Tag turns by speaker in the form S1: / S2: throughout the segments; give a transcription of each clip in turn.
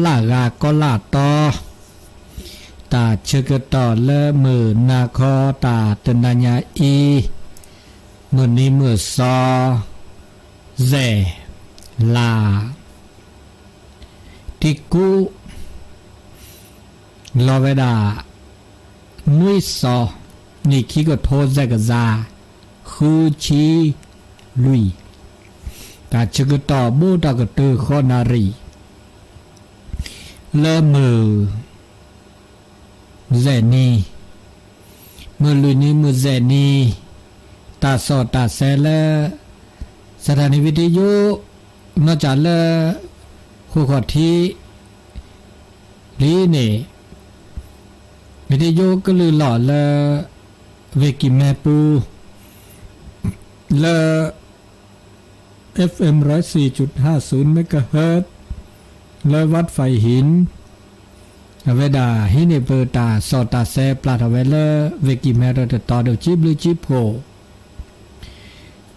S1: ลากาก็ลาตอตาเชกต่อเลมือนาคอตาตนาญาอีมือนี้มือซอเซลาติกูลอเวดานุยซอนี่คิก็โทเซกซาคูชีลุยตาเชกต่อบูตากตือขอนารีเลมือเจนีมือลุยนี้มือเจนีตาสอตาเซเลสถานีวิทยุนอกจากเลคู่ขอที่ลีนี่วิทยุก็ลือหล่อเลเวกิแมปูเล FM 104.50 เมกะเฮิรตซ์เลวัดไฟหินเวดาฮิเนเปตาสอตาเซปลาทเวเลเวกิแมรตตอเดจิบลิจิโพ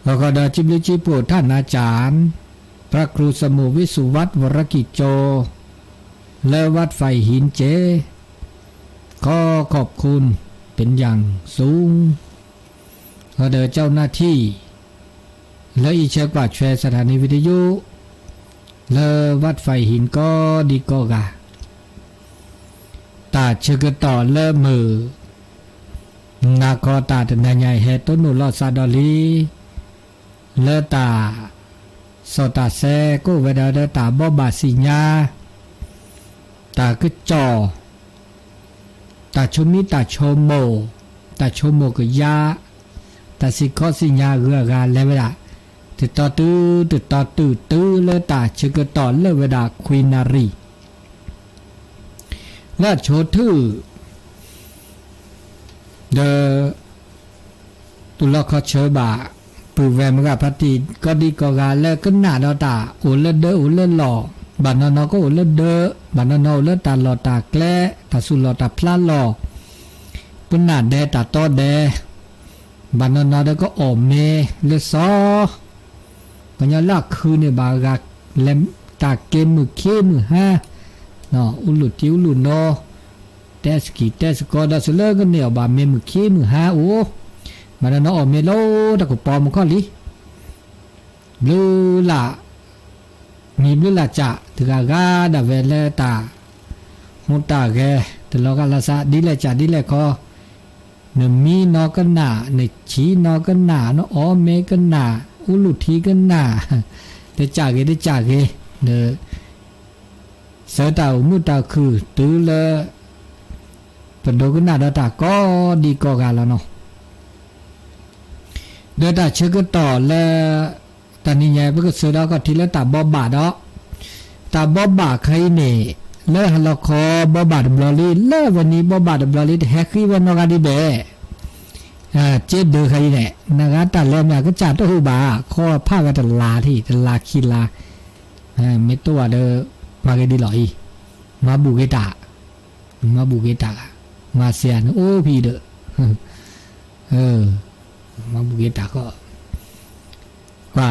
S1: แล้วก็เดจิบลิจิโพท่านอาจารย์พระครูสมุวิสุวัตวรกิจโจเลวัดไฟหินเจขอขอบคุณเป็นอย่างสูงก็เดเจ้าหน้าที่และอีเชกว่าแชร์สถานีวิทยุเลวัดไฟหินก็ดีก็กะตาเชกต่อเลมือนาคอตาตนาใหญ่เฮตุนุลอซาดอลีเลตาสตาเซก็เวดาเดตาบบาสิญาตาก็จอตาชมิตาชโมตาชโมก็ยาตาสิขอสิญาเรือกาเลเวดาติดต่อตื้อเลตาเชกต่อเลเวดาควินารีและโชทือเดตุลคเชบาปูแวมกับพัตติก็ดีก็กาเลก็หน้าดอตาโอเลเดโอเลหล่อบานนอก็โอเลเดบานนอเลตาหล่อตาแกล้ตาสุหล่อตาพลาหล่อปุ่นหน้าแดตาตอแดบานนอเดก็ออมเมเลซอปัญญาลักคือในบากาเลมตาเกมมือเคมือฮะเนาะอุลุติอุลุโนเตสกีเตสกอดาสเลก็เนี่ยบาเมมือเคมือฮะโอ้มันเนาะเมโลตะกุปอมข้อลิบลูล่ะมีบลูล่ะจะตะกากาดาเวเลตาหุตาแกตะลอกาลาซาดิเลจะดิเลคอเนมีนอกันหนาเนชีนอกันหนาเนาะออเมกันหนาอุลุทีกันหนาเดจากเนเสตาอุมุตาคือตือเลปดกันหนาดตาก็ดีก็กาแล้วเนาะเดตาเชกต่อเลตานิยายเพื่อเสดาก็ทีละตาบอบาดตาบอบาใครเนี่ยเลฮัลโลคอบอบาดบลอลีเลวันนี้บอบาดบลอลีแฮกคีวันนอกาดิเบเจ็ดเดือใครเนี่ยนักตาเล่มเนี่ยก็จัดตัวหูบาข้อผ้ากันตลาที่ตลาคีลาไม่ตัวเดอมาเกดีหลอยมาบุเกตามาเสียนโอ้พี่เดอมาบุเกตาก็ว่า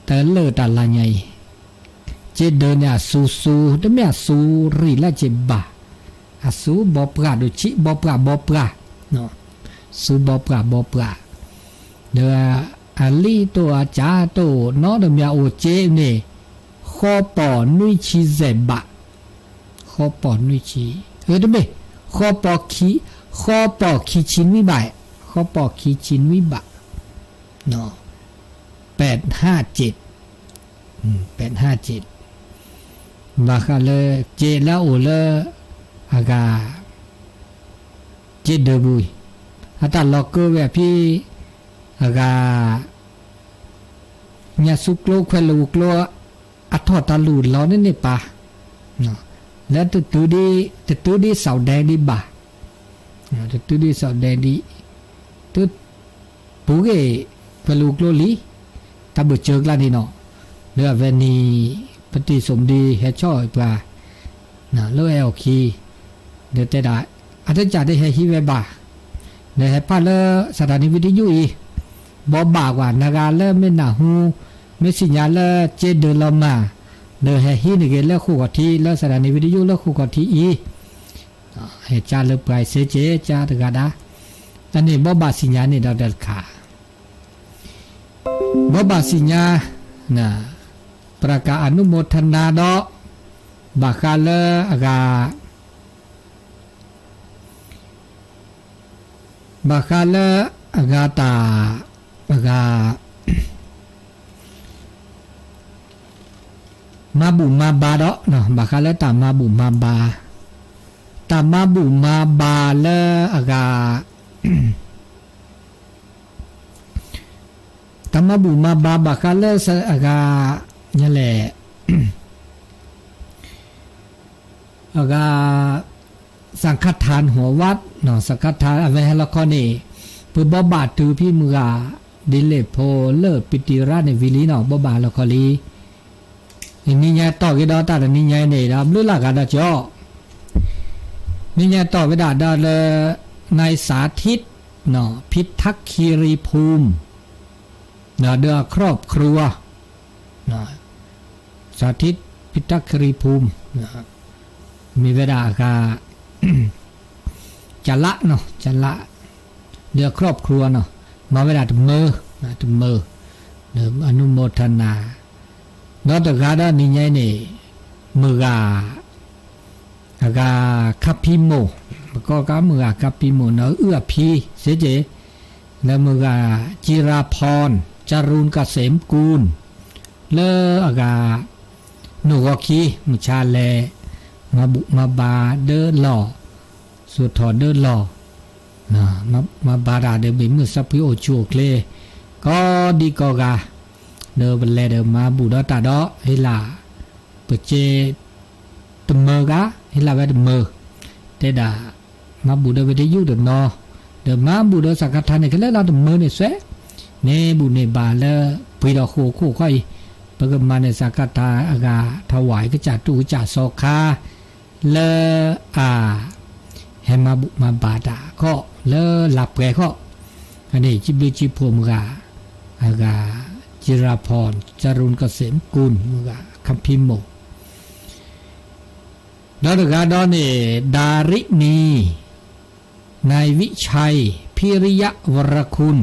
S1: แต่เลิศตาลาใหญ่เจ็ดเดือนเนี่ยสูแต่ไม่สูรีละเจ็บบาสูบอปราดูชิบอปราเนาะสูบอปราเดออาลีตัวจ้าโตเนาะเดมีโอเจเนี่ยข้อปอนุยชีเซบะข้อปอนุยชีเดมข้อปอคีชินวิบะข้อปอคีชินวิบะเนาะ857บาคาเลเจลาโอเลอากาเจเดบุยอาตาล็อกเกอร์แบบพี่อากาญาสุกโลควลูกโลอัทอตาลูดเราเนี่ยปะแล้วตัวดีสาวแดงดีบ่าตัวดีสาวแดงดีตัวปูเกควลูกโลลีตาบุเจอกลานี่เนาะเรือเวนีปฏิสมดีเฮช่อยปลาโลเอลคีเดือดได้อาจจะจัดได้เฮฮิเวบาเดี๋ยวให้ป้าเลสถานีวิทยุอีบอบากว่านากาเลไม่หนาหูไม่สิญญาเลเจเดินลมา เดอแฮฮีนี่เกเลิกคู่กับที่เลิกสถานีวิทยุเลิกคู่กับที่อีให้จ้าเลิกไปเสเจจ้าตะกาดาอันนี้บ่บาสิญญานี่ดอกเด็ดขาบ่บาสิญญานะประกาศอนุโมทนาดอกบาคาเลอากาบาคาเลอากาตาอากามาบุมาบาดอกเนาะบาคาเลตามาบุมาบาตามาบุมาบาเลอากาตามาบุมาบาบาคาเลอากาเนี่ยแหละอากาสังฆทานหัววัดเนาะสังฆทานเอาไว้ให้ละครนี่เพื่อบ่บาดถือพี่มือดิเลโพเลิศปิติราชในวิลีเนาะบ่บาละครลีนี่ไงต่อกี่ดอตานี่ไงนี่นะรู้ละกันดอจ่อนี่ไงต่อไปดาเลยในสาธิตเนาะพิทักษ์คีรีภูมิเนาะเด้อครอบครัวเนาะสาธิตพิทักษ์คีรีภูมินะมีเวลากาจะละเนาะจะละเดือครอบครัวเนาะมาเวลาถึงมือนะถึงมือเดิมอนุโมทนานอกจากการนี้ไงนี่มือกากาคับพิโมก็กามือกาคับพิโมเนาะเอื้อพีเสียเจแล้วมือกาจิราพรจารุณเกษมกูลเลอากาหนูก็คีมุชาแลมาบุมาบาเดินหล่อสุดถอดเดินหล่อนะมาบาดาเดินบิมือสัพพิโอชูเคลก็ดีก็กาเดินบนแลเดินมาบุดอตาดอเฮลาเปเจตมเมกาเฮลาเวตมเมเตดามาบุเดินไปได้ยุเดินนอเดินมาบุเดินสังฆทานเนี่ยก็เลยเราตมเมเนี่ยเสเนบุเนบาเลปีดอกโคค่อยปกมาในสังฆทานอากาถวายก็จัดตูจัดโซคาเลให้มาบุมาบาดาก็เลหลับแกก็อันนี้จิบลิจิพมกาอากาจิราพรจารุณเกษมกุลมกาคัมพิโมดอกกาดอนนี่ดารินีนายวิชัยพิริยะวรคุณ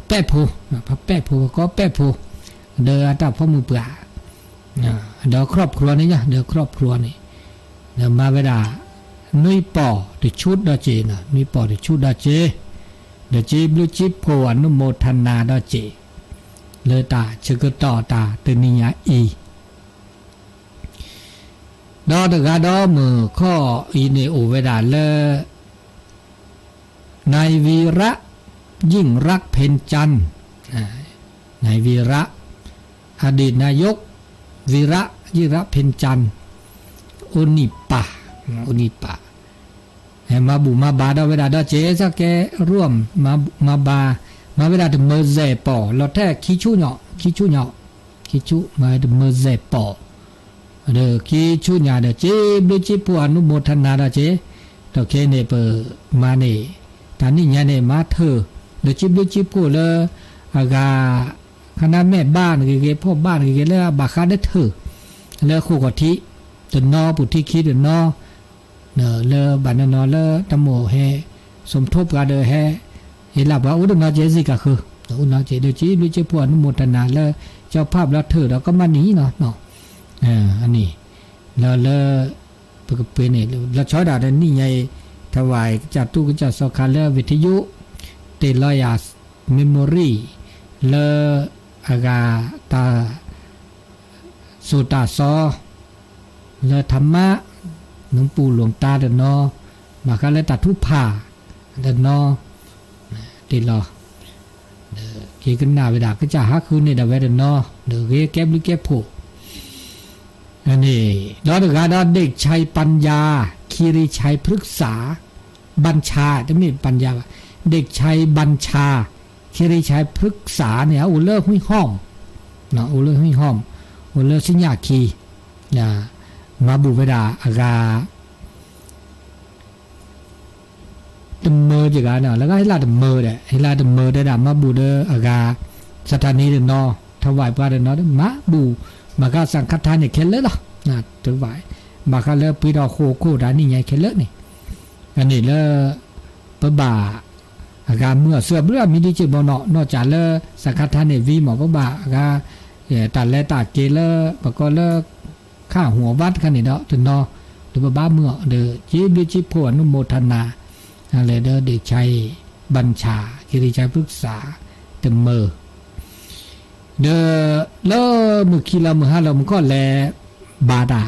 S1: แป้โพพระแป้โพก็แป้โพเดือตาพ่อมือเปล่าเดี๋ยวครอบครัวนี่จ้ะเดี๋ยวครอบครัวนี่เดี๋ยวมาเวลานุยปอติชุดดอเจนะนุยปอติชุดดอเจเดี๋ยวจีบลูจิบโพอนุโมทนาดอเจเลตาเชกต่อตาตนิยาอีดอตกาดอมือข้ออีเนโอเวดาเลนายวีระยิ่งรักเพ็ญจันทร์นายวีระอดีตนายกวีระยิ่งรักเพ็ญจันทร์อุนิปะให้มาบุมาบาดาเวลาดอเจสักแกร่วมมาบามาเวลาถึงเมเซปอเราแท้คิชูเนาะคิชูมาถึงเมเซปอเด้อคิชูญาเด้อเจบิจิปูอนุโมทนาดอเจตอเคเนเปมาเนตานี่ญาเนมาเธอเด้อจิบิจิปูเลอากาคณะแม่บ้านเกพ่อบ้านเกแล้วบาคาได้เธอแล้วคู่กทิตนอปุถิคิดนอเนอเลบานนอเลตโมเฮสมทบกาเดเฮเฮลาบาอุดนอเจสิกะคืออุดนอเจเดจิลุเจพวอนุโมทนาเลเจ้าภาพแล้วเธอแล้วก็มานี้เนาะอันนี้แล้วเลปกเป็นนี่แล้วช้อยดานี่ไงถวายจัดตู้จัดสคาเลวิทยุเตลอยาสเมมโมรีเลอากาตาสุตาซอเลธรรมะหลวงปู่หลวงตาเดนอมาคาเลตัดทุผ่าเดนอติดรอเกี่ยกันหน้าเวลาก็จะหาคืนในดาวเดนอเดือแก็บหรือแก็บผูกอันนี้ดอดกาดเด็กชัยปัญญาคีรีชัยพฤกษาบัญชาจะไม่ปัญญาเด็กชัยบัญชาคีรีชัยพฤกษาเนี่ยอุเลอร์ห้วยห้อมเนาะอุเลอร์ห้วยห้อมอุเลอร์สิญญาคีนะมาบุเวดาอากาตมเมอจีกันเนาะแล้วก็ให้ลาตมเมอเนี่ยให้ลาตมเมอได้ดามาบุเดออากาสถานีเดนอถวายปลาเดนอมาบุ บากาสังฆทานเนี่ยเคเลล่ะนะถือไว้บากาเลปีดอโคโคดานี่ไงเคเลนี่อันนี้เลปะบ่าอาการเมื่อเสือเบื่อมีดีจิบ่เนาะนอกจากเลสังฆทานเนี่ยวีหมอปะบ่าอาการตัดและตาเกเลปะก็เลข้าหัววัดคันนี่เนาะถึงเนาะตัวปะบ้าเมื่อเด้อจิบิจิโพอนุโมทนาอะไรเด้อเด็กชัยบัญชากิริชัยปรึกษาเต็มมือเด้อเลมือคีละมือหาเรามันก็แลบาดา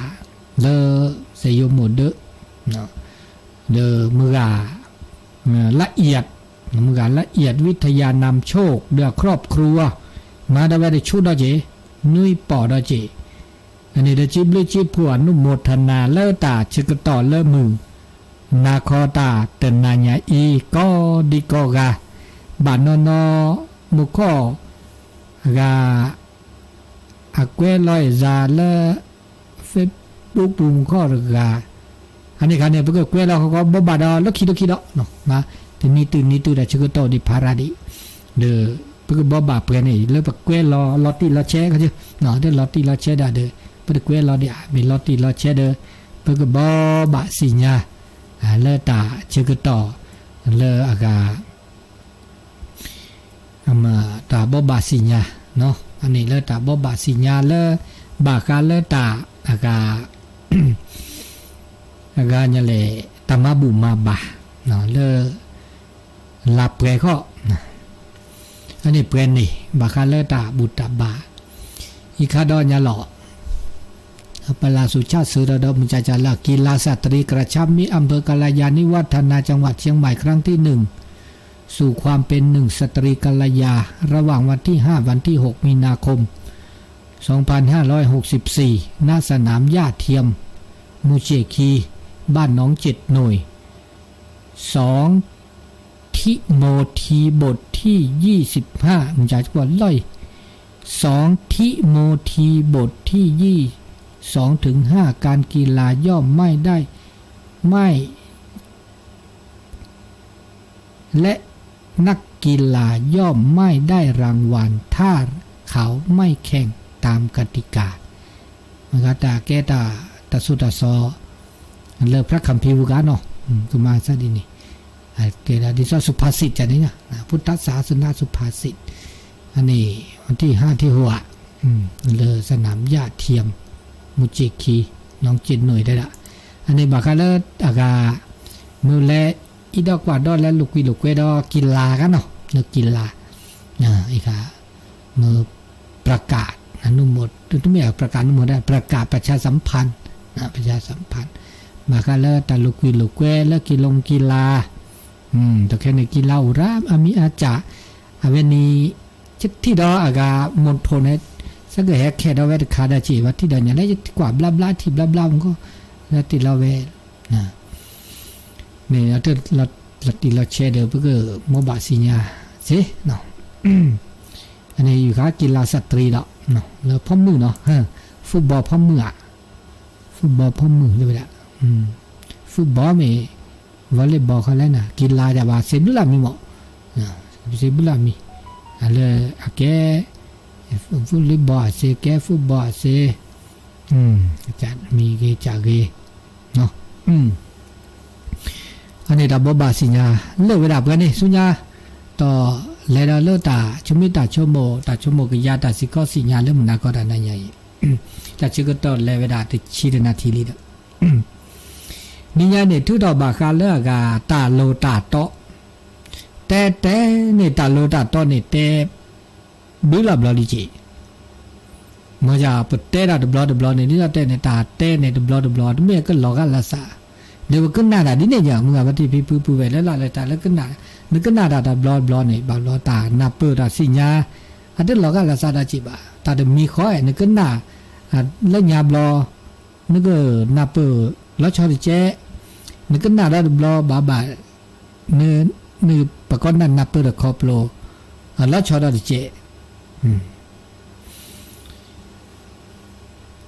S1: เลเสยหมดเด้อเนาะเด้อมือละเอียดมือละเอียดวิทยานำโชคเด้อครอบครัวมาได้ไว้ได้ชุดดอเจนุยปอดอเจอันนี้เด้อจิบเลยจิบผัวนุโมทนาเลตาชึกต่อเลมือนาคอตาเตนาญาอีก็ดิโกกาบานนอมุขอกาอักเวลอยซาเลเฟซบุ๊กปุ่มข้อรกาอันนี้กันเนี่ยเพื่อเกวลเขาก็บบาดแล้วคิดเนาะนะแต่นี่ตื่นแต่ชื่อโตดิพาราดิเด้อเพื่อบบาเพื่อนนี่แล้วเกวลอตตี้ลอแชเขาชื่อเนาะเด้อลอตตี้ลอแชได้เด้อเพื่อเกวลอดิมีลอตตี้ลอแชเด้อเพื่อบบาสิญาเลตาชื่อโตเลอากามาตาบบาสิญาเนาะอันนี้เลตาบบาสิญาเลบากาเลตาอากาเนี่ยแหละตามาบุมาบาเนาะเลลาเปรข้ออันนี้เปรนนี่บากาเลตาบุตาบาอีคาดอนยาหล่อปลาสุชาติสือระดมมุจจาระกีฬาสตรีกระชับมิอำเภอกาลยานิวัฒนาจังหวัดเชียงใหม่ครั้งที่1สู่ความเป็น1สตรีกัลยาระหว่างวันที่5วันที่6มีนาคม2564ณสนามหญ้าเทียมมูเจคีบ้านหนอง7หน่วย2ทิโมธีบทที่25มันจะกว่าล่อย2ทิโมธีบทที่2ถึง5การกีฬาย่อมไม่ได้ไม่และนักกีฬาย่อมไม่ได้รางวัลถ้าเขาไม่แข่งตามกติกามันก็ตาแกตาสุตาซอเลิกพระคัมภีร์กันเนาะก็มาซะดีนี่เกดาดิซอสุภาษิตจะนี่นะพุทธศาสนาสุภาษิตอันนี้วันที่5ที่หัวเลอสนามหญ้าเทียมมุจิคีน้องจิตหน่วยได้ละอันนี้บากาเลอากามือแลอีดอกกว่าดอและลูกเวดอกีฬากันเนาะนึกกีฬาอีกามือประกาศอนุโมทนาไม่อยากประกาศอนุโมทนาประกาศประชาสัมพันธ์ประชาสัมพันธ์มาค่ะแล้วแต่ลูกเวแล้วกีฬาแต่แค่ในกีฬาอุราอามิอาจาอเวนีที่ดออากามณฑลเนี่ยสักแห่แค่ดอเวทคาดาจีว่าที่ดอเนี่ยได้กว่าบลาบลาที่บลาบลามันก็แล้วติดเราเวนี่เราติดเราแชร์เดี๋ยวเพื่อโมบายสิญาเสียเนาะอันนี้อยู่ค่ะกีฬาสตรีเนาะแล้วพ่อมือเนาะฟุตบอลพ่อมือเลยละฟุตบอลมีวอลเลย์บอลเขาแล้วนะกีฬาแต่ว่าเซบุลามีหมดเซบุลามีอะไรแกฟุตบอลเซแกฟุตบอลเซจัดมีเกจ่าเกเนาะอันนี้ดับบบบาสิญาเลิกเวลากันนี่สุญญาต่อเลดาเลตาชุมิตาชโมกยาตาสิกอสิญาเริ่มนาก็ได้นายแต่ชื่อก็ต่อเลเวลาติชีดนาทีลีดนี่ยเนี่ยทุกดอกบาคาเลกาตาโลตาโตแต่เนี่ยตาโลตาโตเนี่ยแต่บิลาบลอดิจิมาจากปุตเตระดับบลอเนี่ยนี่ก็แต่เนี่ยตาแต่เนี่ยดับบลอไม่ก็หลอกกันละซะเดี๋ยวก็น่าด่าดิเนี่ยอย่างมึงอะวันที่พี่ปูไปแล้วละเลยตาแล้วก็น่านึกก็น่าด่าดับบลอเนี่ยบาลอตานาเปิดสิญาอันเดียวหลอกกันละซะได้จีบะตาเดมีข้อนึกก็น่าแล้วยาบลอนึกก็นาเปิดแล้วชอบดิเจนึกก็น่าด่าดับบลอบาเนื้อปะก้อนนั่นนาเปิดคอปโลแล้วชอบดิเจ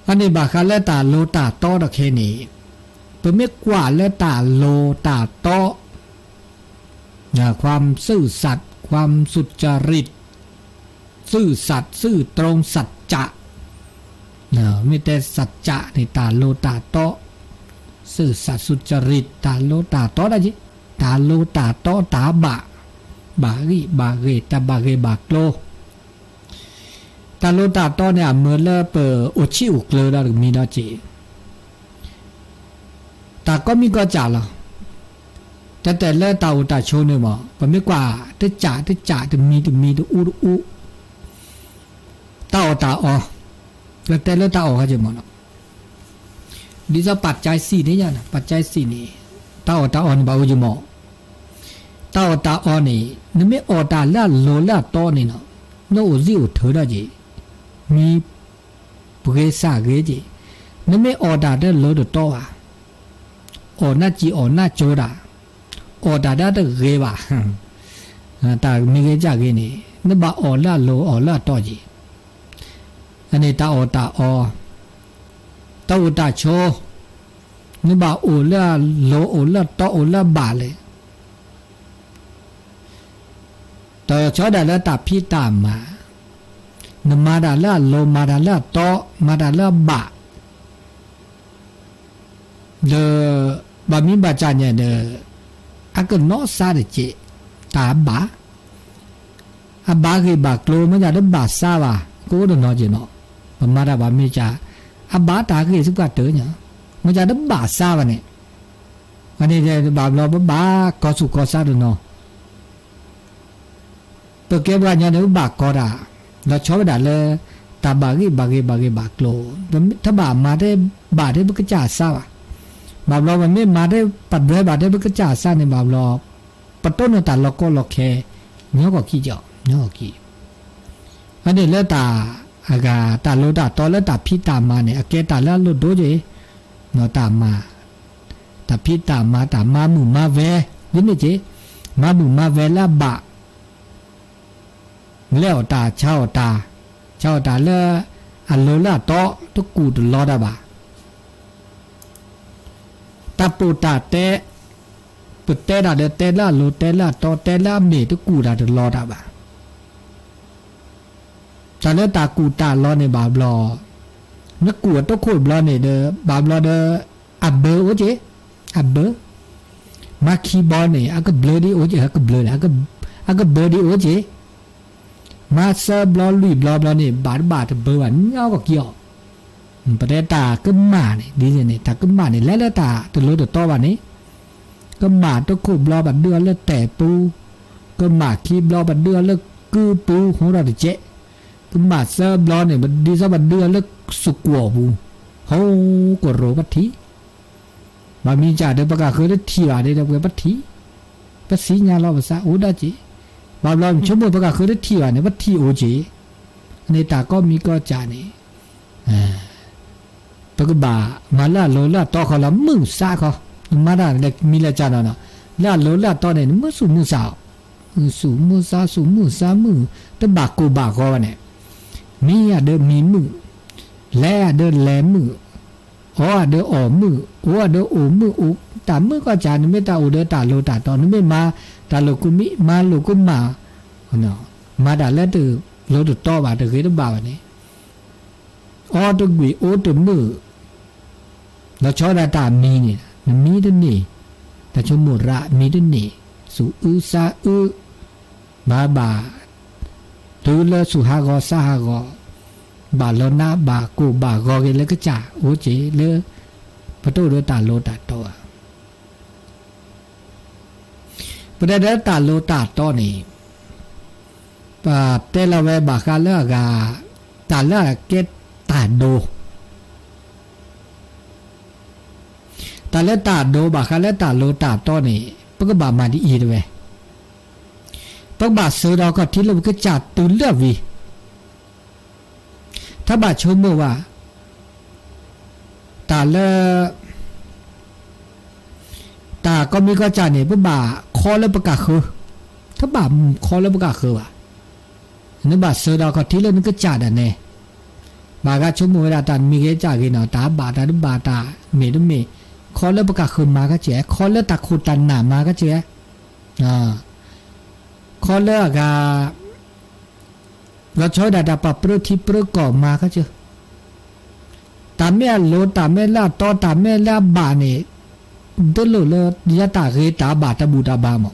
S1: อันนี้บาคาเลตาโลตาโตดอกเคนี่เพื่อไม่กว่าเลตาโลตาโตความซื่อสัตย์ความสุจริตซื่อสัตย์ซื่อตรงสัจจะ เนาะมีแต่สัจจะในตาโลตาโตซื่อสัตย์สุจริตตาโลตาโตได้จิตาโลตาโตตาบะบาริบาเกตาบาเกบากโลตาโลตาโตเนี่ยเมื่อเลเปอชิอุกเลได้หรือมีดอจิตาก็มีก็จ่าละแต่เลตาอุตาโชเนี่ยมั้งก็ไม่กว่าที่จ่าที่มีที่อูตาตาอ๋อแต่เลตาอ๋อเขาจะมั้งดิจะปัจจัยสี่นี่ยังนะปัจจัยสี่นี่ตาอ๋อนี่บ่าวจะมั้งตาอ๋อนี่นี่ไม่อ๋อตาละโลละโตนี่เนาะโน้ตสิ่งเธอได้จีมีปุเกษาเกจีนี่ไม่อ๋อตาได้โลดโตอ่ะอ๋อน่าจีอ๋อน่าโจดาอ๋อตาได้เกบ่าตามีเกจ่าเกนี่นี่บ่าอ๋อละโลอ๋อละโตจีอันนี้ตาอ๋อตาโชนี่บ่าอ๋อละโลอ๋อละโตอ๋อละบ่าเลยต่อชอดาละตาพิตามานมาดาละโลมาดาละโตมาดาละบะเลบะมิบะจาเนี่ยเดอะก็นอซาเดเจตาบะอะบะเกบะโลมันจะได้บะซาบะโกดนอเจเนาะบะมาดาบะมิจาอะบะตาเกสุกะเตเนี่ยมันจะได้บะซาบะเนี่ยอันนี้เดบะโลบะก็สุก็ซาดเนาะเปิดเก็บไว้เนี่ยเดี๋ยวบากก็ได้เราชอบได้เลยตาบากีบากโลถ้าบามาได้บาได้บุกจ่าซาบาเรามันไม่มาได้ปัดด้วยบาได้บุกจ่าซาในบาเราปัดต้นตาเราก็เราแค่เนื้อก็ขี้เจาะเนื้อก็ขี้อันนี้แล้วอากาตาโลตาตอแล้วตาพี่ตามมาเนี่ยแกตาแล้วโลดโดเจเนาะตามมาตาพี่ตามมาหมู่มาเวยินดีเจมาหมู่มาเวละบะแล้วตาเช่าตาเลอันโลละโตตุกูตลอดาบะตาปูตาเตปุเตดาเดเตละโลเตละโตเตละเมตุกูดาตลอดาบะตาเลตากูตาลอในบาบลอนักกูตโคบลอในเดบาบลอเดอับเบอโอเจอับเบอมาคีบอลเนี่ยอักเบลดีโอเจอักเบลอักเบลดีโอเจมาเซบลอลุยบลอนี่บาดเบอร์วันเงาก็เกี่ยวประเดี๋ยวตาก็มาเนี่ยดีเนี่ยตาก็มาเนี่ยแล้วตาตัวรู้ตัวโตวันนี้ก็มาตัวคูบลอบัดเดือนแล้วแต่ปูก็มาคีบลอบัดเดือนแล้วกือปูของเราเจ๊ก็มาเซบลอเนี่ยบัดดีซะบัดเดือนแล้วสุกัวปูเขาก็รู้ปัททีมามีจ่าเดินประกาศเคยได้ที่ว่าได้เดินปัททีปัสสีญาเราภาษาโอดาจีบาบลอมชมประกาศเคยได้ที่ว่าเนี่ยวัดที่โอจีในตาก็มีก็จานี่ปกบามาละโลละต่อเขาละมึงซาเขามาได้เล็กมีละจานเนาะละโลละต่อเนี่ยมือสูมือสาวสูมือซามือตะบากกูบากเขาเนี่ยมีอะเดินมีมือแลเดินแลมืออ๋อเดินอ๋อมือโอ้เดินโอ้มือโอ้ตามือก็จานไม่ตาโอเดินตาโลตาต่อนี่ไม่มาตาโลกุมิมาโลกุมาเนาะมาได้แล้วตัวโลตัวต่อบาตัวเกิดบ่าวนี่อ๋อตัวกุยโอ้ตัวมือเราชอบได้ตามีเนี่ยมีด้วยนี่แต่ชมุระมีด้วยนี่สุซาบาตัวเลสุหากอสหากอบาลนาบากูบากอเกเลก็จ่าโอเจเลพระตัวโลตาโลตาต่อประเดี๋ยวตาโลตาต่อนี่ปะเตลเวบากาเลกาตาเลเกตาโดตาเลตาโดบากาเลตาโลตาต่อนี่ปกบามาดีอีด้วยปกบาเสือเราก็ที่เราก็จัดตุนเลือวีถ้าบาชมว่าตาเลตาก็มีก็จ่าเนี่ยปกบาคอแล้วประกาศคือถ้าบาคอแล้วประกาศคือว่ะนึกบาเสือเราก็ที่เรานึกก็จัดอ่ะเนี่ยบากาชมเวลาตามีเกจ่ากินเนาะตาบาตาดุบาตาเมดุเมคอแล้วประกาศคือมาก็เจ๊คอแล้วตาคูตันหนามาก็เจ๊คอแล้วกาเราช่วยดาปะเปรที่เปรก่อมาก็เจอ ตาแม่โลตาแม่ละตอตาแม่ละบานี่ตลุเลยยะตาเรตาบาตะบูตาบาม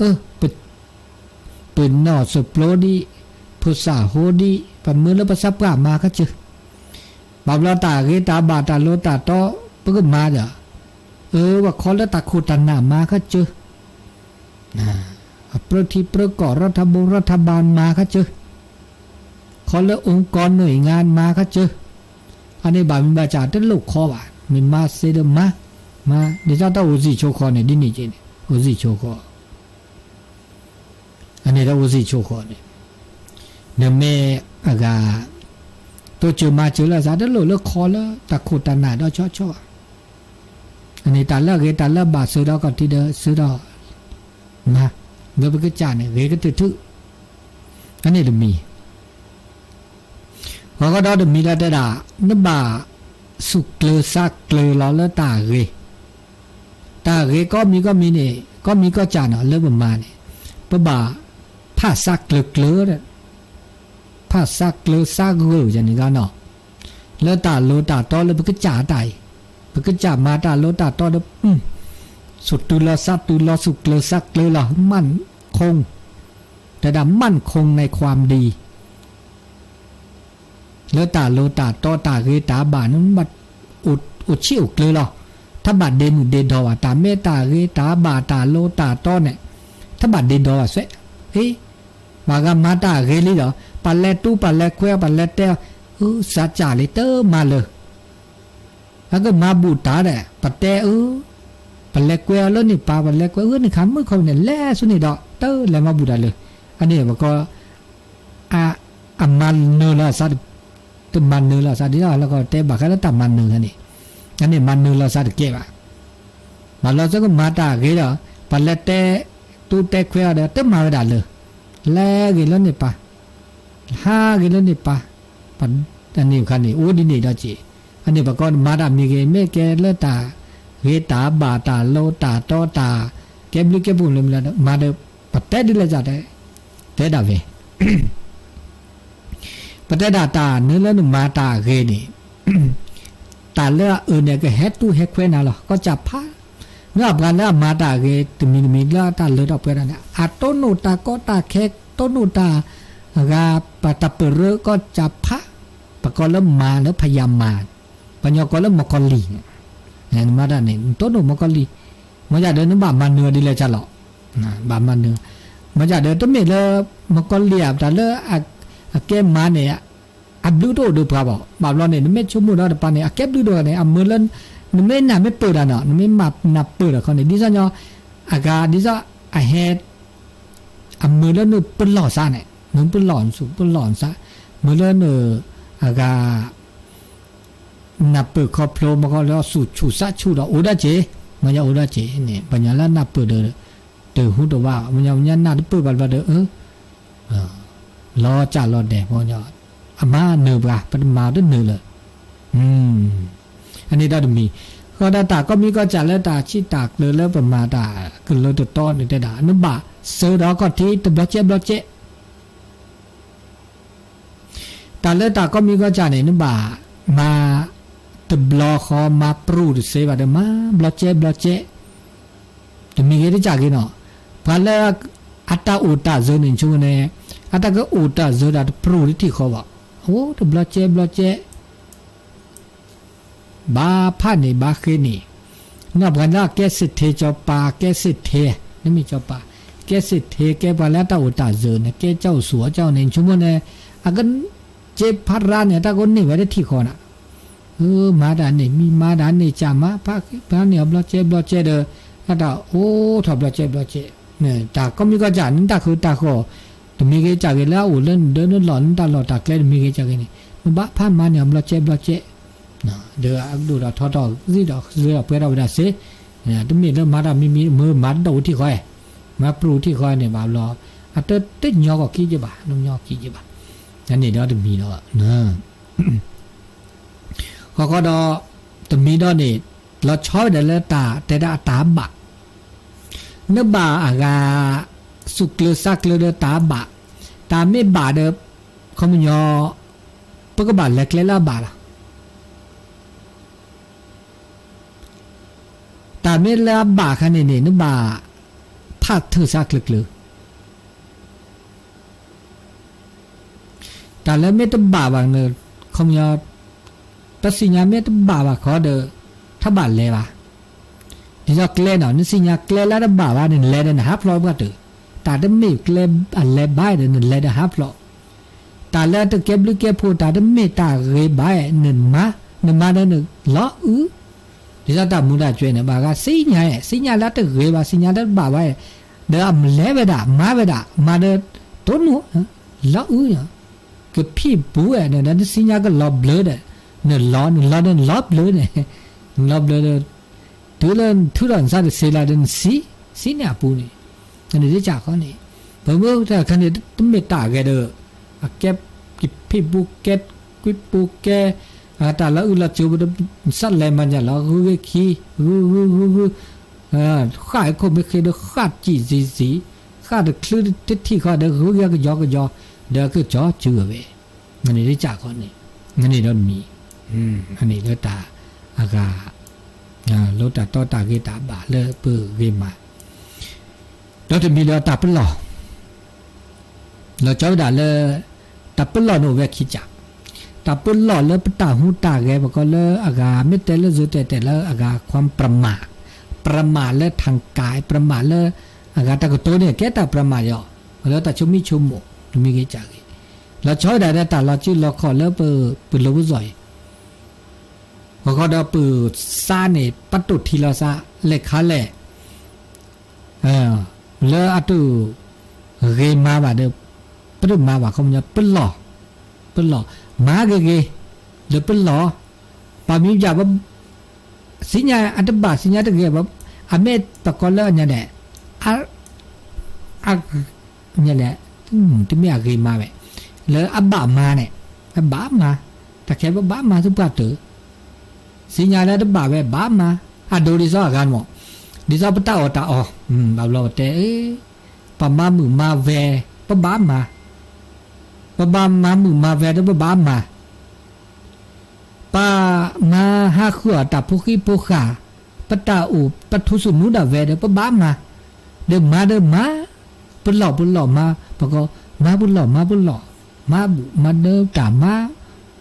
S1: อเป็นนอสโปรดีพุษาโฮดีปะมือละปะซับกะมาคะเจอบาบลาตาเรตาบาตาโลตาตอปะก็มาจ้ะว่าขอละตะโคตานามาคะเจประที่ประกอบรัฐบาลมาคะเจอขอละองค์กรหน่วยงานมาคะเจออันนี้บามิบาจาตลูกขอว่ามีมาเสดมาเดี๋ยวจะต้องอุจิโชคอเนี่ยดินี่เจเนี่ยอุจิโชคออันนี้ต้องอุจิโชคอเนี่ยเนื้อแม่อากาตัวเจอมาเจอแล้วซะตลูกแล้วขอละตะโคตานาดอชออันนี้ตาละเกตาละบาซื้อดอกก็ที่เด้อซื้อดอกมาเมื่อไปก็จ่าเนี่ยเรก็ตื้ออันนี้เดมีพอก็ดอเดมีแล้วแต่ด่านบ่าสุกเกลือซักเกลือล้อแล้วตาเรก็มีเนี่ยก็มีก็จ่าเนาะเริ่มประมาณเนี่ยปะบ่าผ้าซักเกลือเนี่ยผ้าซักเกลือซักเกลืออย่างนี้กันเนาะแล้วตาโลตาตอแล้วไปก็จ่าตายไปก็จ่ามาตาโลตาตอแล้วสุดตุลสัตตุลสุกเลสักเลละมั่นคงแต่ดำมั่นคงในความดีแล้วตาโลตาตอตาเรตาบานั้นบัดอุดชิวเลยหรอถ้าบัดเดนดอตาเมตาเรตาบาตาโลตาตอเนี่ยถ้าบัดเดนดอเสเฮ้ยบากามาตาเรลิหรอปัลเลตูปัลเลแควปัลเลเตสัจจาลิเตอมาเลยแล้วก็มาบูตาเนี่ยปัตเตปัลเลกเวลนี่ปาปัลเลกเวนี่ขันมือเขาเนี่ยแล่สุนี่ดอกเตอแล้วมาบูดาเลยอันนี้มันก็มันเนื้อละสัตว์ตัวมันเนื้อละสัตว์ที่แล้วก็เตะบักแล้วตับมันเนื้อนี่อันนี้มันเนื้อละสัตว์เก็บมาเราจะก็มาตาเกล้อปัลเลเตตูเตเควเดเตมาดาเลยแล่เกล้นี่ปา5เกล้นี่ปาปันอันนี้ขันนี่โอ้ดินี่ดอจีอันนี้มันก็มาดามีเกเมเกเลตาเวตาบาตาโลตาตอตาเก็บลิเก็บบุญเลยมาเดปัตเตดิเลยจ้ะเตดาเวปัตเตดาตาเนื้อแล้วมาตาเกนี่ตาเลือเนี่ยก็เฮตุเฮเควนน่ะหรอก็จับผ้าเนื้อกันแล้วมาตาเกตมีแล้วตาเลือดออกไปนั่นน่ะอะโตโนตาก็ตาเค้กโตโนตากาปะตะเปรก็จับผ้าปะก็เริ่มมาแล้วพยายามมาปัญญาก็เริ่มมากอลีเนี่ยมาด้านนี้ต้นหนูมกอลีมาจากเดินนึกบามันเนื้อดีเลยจ้ะหรอบามันเนื้อมาจากเดินต้นเมล์มกอลีอ่ะแต่เลือเก็บมาเนี่ยอับดูโดดูปลาบอกบาเราเนี่ยไม่ชั่วโมงแล้วแต่ปานเนี่ยเก็บดูโดเนี่ยมือเล่นไม่หนาไม่เปิดอ่ะเนาะไม่มาหนาเปิดอ่ะคนเนี่ยดิฉันเนาะอากาดิฉันเฮ็ดมือเล่นเนี่ยเป็นหล่อซะเนี่ยมึงเป็นหล่อนสุกเป็นหล่อนซะมือเล่นอากานับเปิดครอบครัวมันก็แล้วสูดชูซัดชูดอกโอดาเจมันจะโอดาเจเนี่ยปัญญาละนับเปิดเดือหูตัวว่ามันจะนับเปิดบัดบัดรอจ่ารอแดดมันจะอามาเนื้อปลาเป็นมาด้วยเนื้อเลยอันนี้ได้มีก็ตาก็มีก็จ่าแล้วตาชี้ตากเลยแล้วประมาตาคือเลยตัวต้นนี่แต่ด่านึกบ่าเสือดอกก็ที่ตัวบล็อกเจตาแล้วตาก็มีก็จ่าเนี่ยนึกบ่ามาตบล็อกมาปรูดเสวะเดมาบล็อกเจจะมีกี่จากกี่เนาะพอแล้วอัตตาอุตตาเจนิชูเนี่ยอัตตาก็อุตตาเจดัดปรูดที่เขาว่าโอ้ตบล็อกเจบาผ่านนี่บาคืนนี่นับกันละแกสิเทจอปาแกสิเทนี่มีจอปาแกสิเทแกพอแล้วตาอุตตาเจเนี่ยแกเจ้าสัวเจ้าเนี่ยชูเนี่ยอากันเจ็บพัดร้านเนี่ยตาคนนี่ไว้ได้ที่คอน่ะมาดานนี่มีมาดานนี่จามาพักเนี่ยบล็อกเจเดอตาโอ้ถอบล็อกเจเนี่ยตาก็มีก็จานตาคือตาก็ตมีก็จากแล้วโอ้เล่นเดินหลอนตลอดตาแกล้มีก็จากนี่มันบ้าผ่านมาเนี่ยบล็อกเจนะเดี๋ยวดูเราทอดซีดอกเสือเพื่อเราได้เสเนี่ยตมีเริ่มมาดามีมือมัดดูที่คอยมาปลูที่คอยเนี่ยบ่าวรออัตเต้ยอก็ขี้จะบ่าน้องยอขี้จะบ่าอันนี้เดี๋ยวจะมีเนาะนะเขาก็ดอตมีดอนี่เราชอบเดลตาแต่ดาตาบะเนื้อบาอากาสุกเลซักเลตาบะตาไม่บาเดเขาไม่ยอปกบาเล็กเล่ละบาละ เมลาบาคันนี่นึบาพาเธอซักลึกแต่แล้วเมตบาบางเนอคมยาตัดสินยาเมตบาบาขอเดอถ้าบาเลวะที่จะเกลนนี่สิญญาเกลแล้วบาบาเนี่ยเลนนะฮับลอยก็เถอะแต่ถ้าไม่เกลอะไรบ้าเนี่ยเลนฮับลอยแต่แล้วถ้าเก็บหรือเก็บพูดแต่ถ้าไม่ตาเรบายเนี่ยมาเนี่ยล้อที่จะทำมุดาช่วยเนี่ยบางก็สิญญาแล้วถ้าเรบาสิญญาแล้วบาบาเดี๋ยวมันเลวดามาเดี๋ยวต้นหัวล้อเนี่ยก็พี่บัวเนี่ยนั่นสิญญาก็ล้อเบลอเนี่ยล้อเบลอเนี่ยล้อเบลอทุเรศซาเซลาเดนซีเนี่ยปูนี่อันนี้จะข้อนี้ผมว่าถ้าคันนี้ต้องไม่ตาแกเด้อเก็บกิพี่บุกเก็ตกุยบุกแกแต่ละอุลจูบสัตว์แหลมมันจะละรู้ขี้รู้ข้าไอ้คนไม่เคยได้ข้าจีข้าได้คลื่นที่ข้าได้รู้ก็ยอเดี๋ยวก็จ่อจือไปอันนี้จะข้อนี้อันนี้ต้องมีอันนี้ก็ตาอากาโลตาต่อตาเกตาบาเลเปื้อเกมาเราจะมีเราตาเป็นหล่อเราเจ้าด่าเลยตาเป็นหล่อโนเวคิจักตาเป็นหล่อเลยเป็นตาหูตาแกบอกก็เลยอากาไม่แต่เลยจุดแต่เลยอากาความประมาทเลยทางกายประมาทเลยอากาตะกุโตเนี่ยแกตาประมาทย่อแล้วตาชุ่มหมกมีเกจักเราเจ้าด่าได้ตาเราชื่อเราขอเลยเปื้อเราบุษอยพอเขาได้ปืนซาเนี่ยปัตตุทีละซาเล็กขาเล่แล้วอัตุเกมาบาเดปรุมาบาเขาเนี่ยปลอมาเกเดปลอปามีจ่าแบบสิญญาอัตบาสิญญาตะเกแบบอเมตะกอลเลเนี่ยแหละเนี่ยแหละที่ไม่อาเกมาแบบแล้วอับบามาเนี่ยอับบามาแต่แค่ว่าบามาสุภาพเถอะสิญญาแล้วบาเวบามาดูดิซอกันหมดดิซอปตาอตาบาบลอเตปะมามือมาเวปะบามาปะบามามือมาเวดปะบามาปะมาหาขัวตาพุกิพุขาปะตาอุปะทุสุนุดาเวดปะบามาเดมาปุหล่อมาปะก็มาปุหล่อมาเดตามา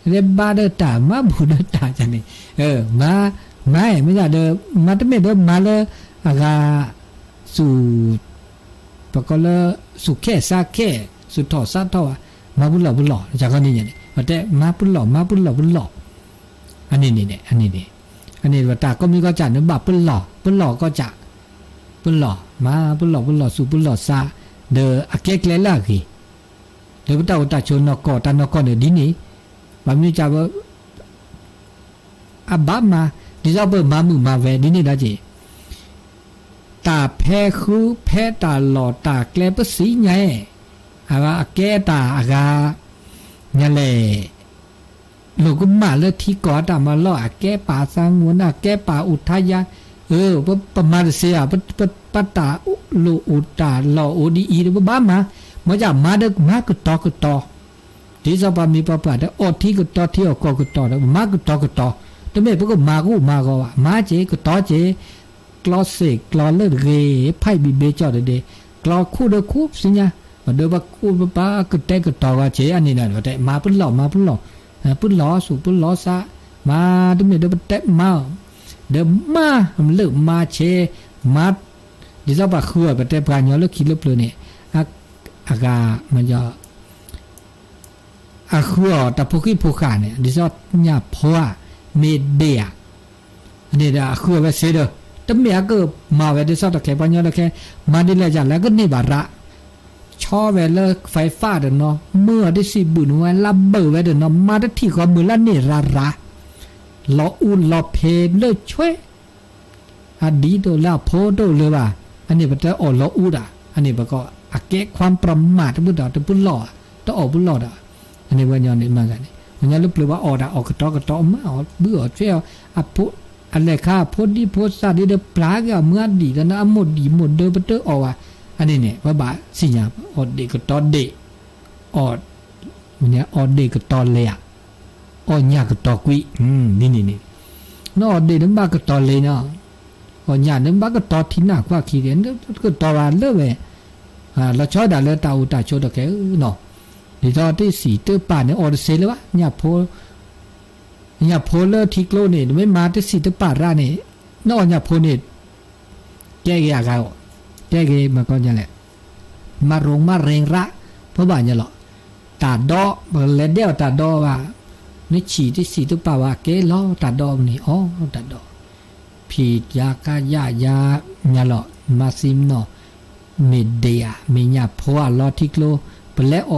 S1: เรบาเดตามาบุเดตาจันนี่มาไม่ใช่เดมาแต่ไม่เดมาเลยอากาสู่ปะก็เลยสู่แค่ซาแค่สู่ถอซาถอมาบุหล่อจากคนนี้เนี่ยแต่มาบุหล่ออันนี้ว่าตาก็มีก็จัดเนื้อบาปุหล่อก็จะปุหล่อมาปุหล่อสู่ปุหล่อซาเดอเกกเลล่ากีเดอตาชนนกตานกเดดินี่บางทีจะว่าอับบามาดิจะว่ามามือมาเวดินี่ได้จีตาแพ้คูแพ้ตาหล่อตาแกลปสีไงว่าแกตาอากาเนี่ยแหละลูกมาเลยที่ก่อตามาล่อแกป่าสร้างวนแกป่าอุทยานประมาณเสียปตาลูอุตาหล่อโอดีอีหรือบ้ามาจะมาเด็กมาก็ต่อที่จะมีปะปะแต่อดที่ก็ต่อที่ออกก็ต่อแล้วมาก็ต่อแต่ไม่พวกมาก็ว่ามาเจก็ต่อเจกลอเสกกลอเลิศเรไพ่บีเบจอดเดกลอคู่เดคู่สิเนี่ยมาเดว่าคู่ป้าก็แต่ก็ต่อว่าเจอันนี้นั่นแต่มาปุ่นหล่อสู่ปุ่นหล่อซะมาตัวไม่เดว่าแต่มาเดมามันเลิกมาเชมาดิจะว่าคือแบบแต่พรานยอเลิกคิดเลิกเลยเนี่ยอากามันจะขัวตะพุกิพุขาเนี่ยดิซอเนี่ยเพราะว่าเมเดียนี่เด้อขัวเวเสเด้อแต่เมียก็มาเวดิซอตะแค่ปัญญาตะแค่มาดิเลยจังแล้วก็นี่บาระชอเวลไฟฟ้าเด้อเนาะเมื่อได้สิบุญไว้ระเบิดไว้เด้อเนาะมาได้ที่ความมือละนี่ระลออุ่นลอเพเลยช่วยดีโดละโพโดเลยว่าอันนี้มันจะออกลออุ่นอันนี้มันก็เก็บความประมาทบุญดอกแต่บุญหล่อต้องออกบุญหล่ออันนี้วันย้อนนี่มากันวันย้อนลุกเลยว่าออกกระตอมาออกเบื่อเฟี้ยวพุอะไรข้าพุดีพุซาดีเดปลาก็เมื่อดีแล้วนะหมดดีหมดเดินไปเตอออกอันนี้เนี่ยว่าบาสิญญาอดเด็กกระตอเด็กอดเนี่ยอดเด็กกระตอเลยอดยากกระตอกุยนี่นอดเด็กน้ำบากระตอเลยเนาะ nhà nên bác cái to thì nào qua khi đến cái to là lớp về là cho đã lớp tàu đã cho được cái nọ thì do cái sĩ tư bản này ở đây là nhà phố lớp thì lô này mới mà cái sĩ tư bản ra này nó nhà phố này cái à cái mà con nhà này mà rong mà rèn raเพราะว่าเนี่ยหรอตาดอแล้วเดี๋ยวตาดอว่านี่ฉีที่สีตุป่าว่าเกล้อตาดอนี่อ๋อตาดอผียากายายาเนี่ยหรอมาซิมเนาะเมเดียมีญาพัวลอทิกโลเปแล้วอ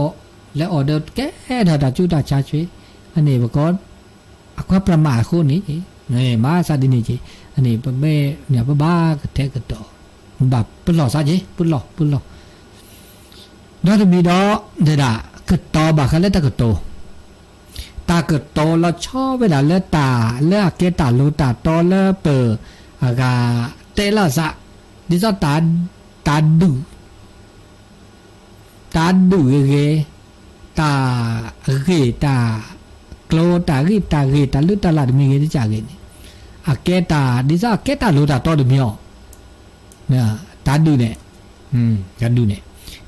S1: อเดอร์แกถ้าตาจุดาชาช่วยอันนี้บ่ก็อควาประมาคนนี้นี่มาซาดินี่จิอันนี้บ่แม่เนี่ยบ่บ้ากระแทกกระดอแบบปุ้นหล่อซะจิปุ้นหล่อđó thì mi đó để đã cực to bà khai lấy ta cực ta cực to là cho với là lấy ta lấy cái ta lô ta to lấy bờ gà tê là dạ đi do ta đủ ghê ta ghê ta clo ta ghê ta lướt ta là được mình ghê đi chả ghê cái ta đi do cái ta lô ta to được miêu nè ta đủ nè ta đủ nè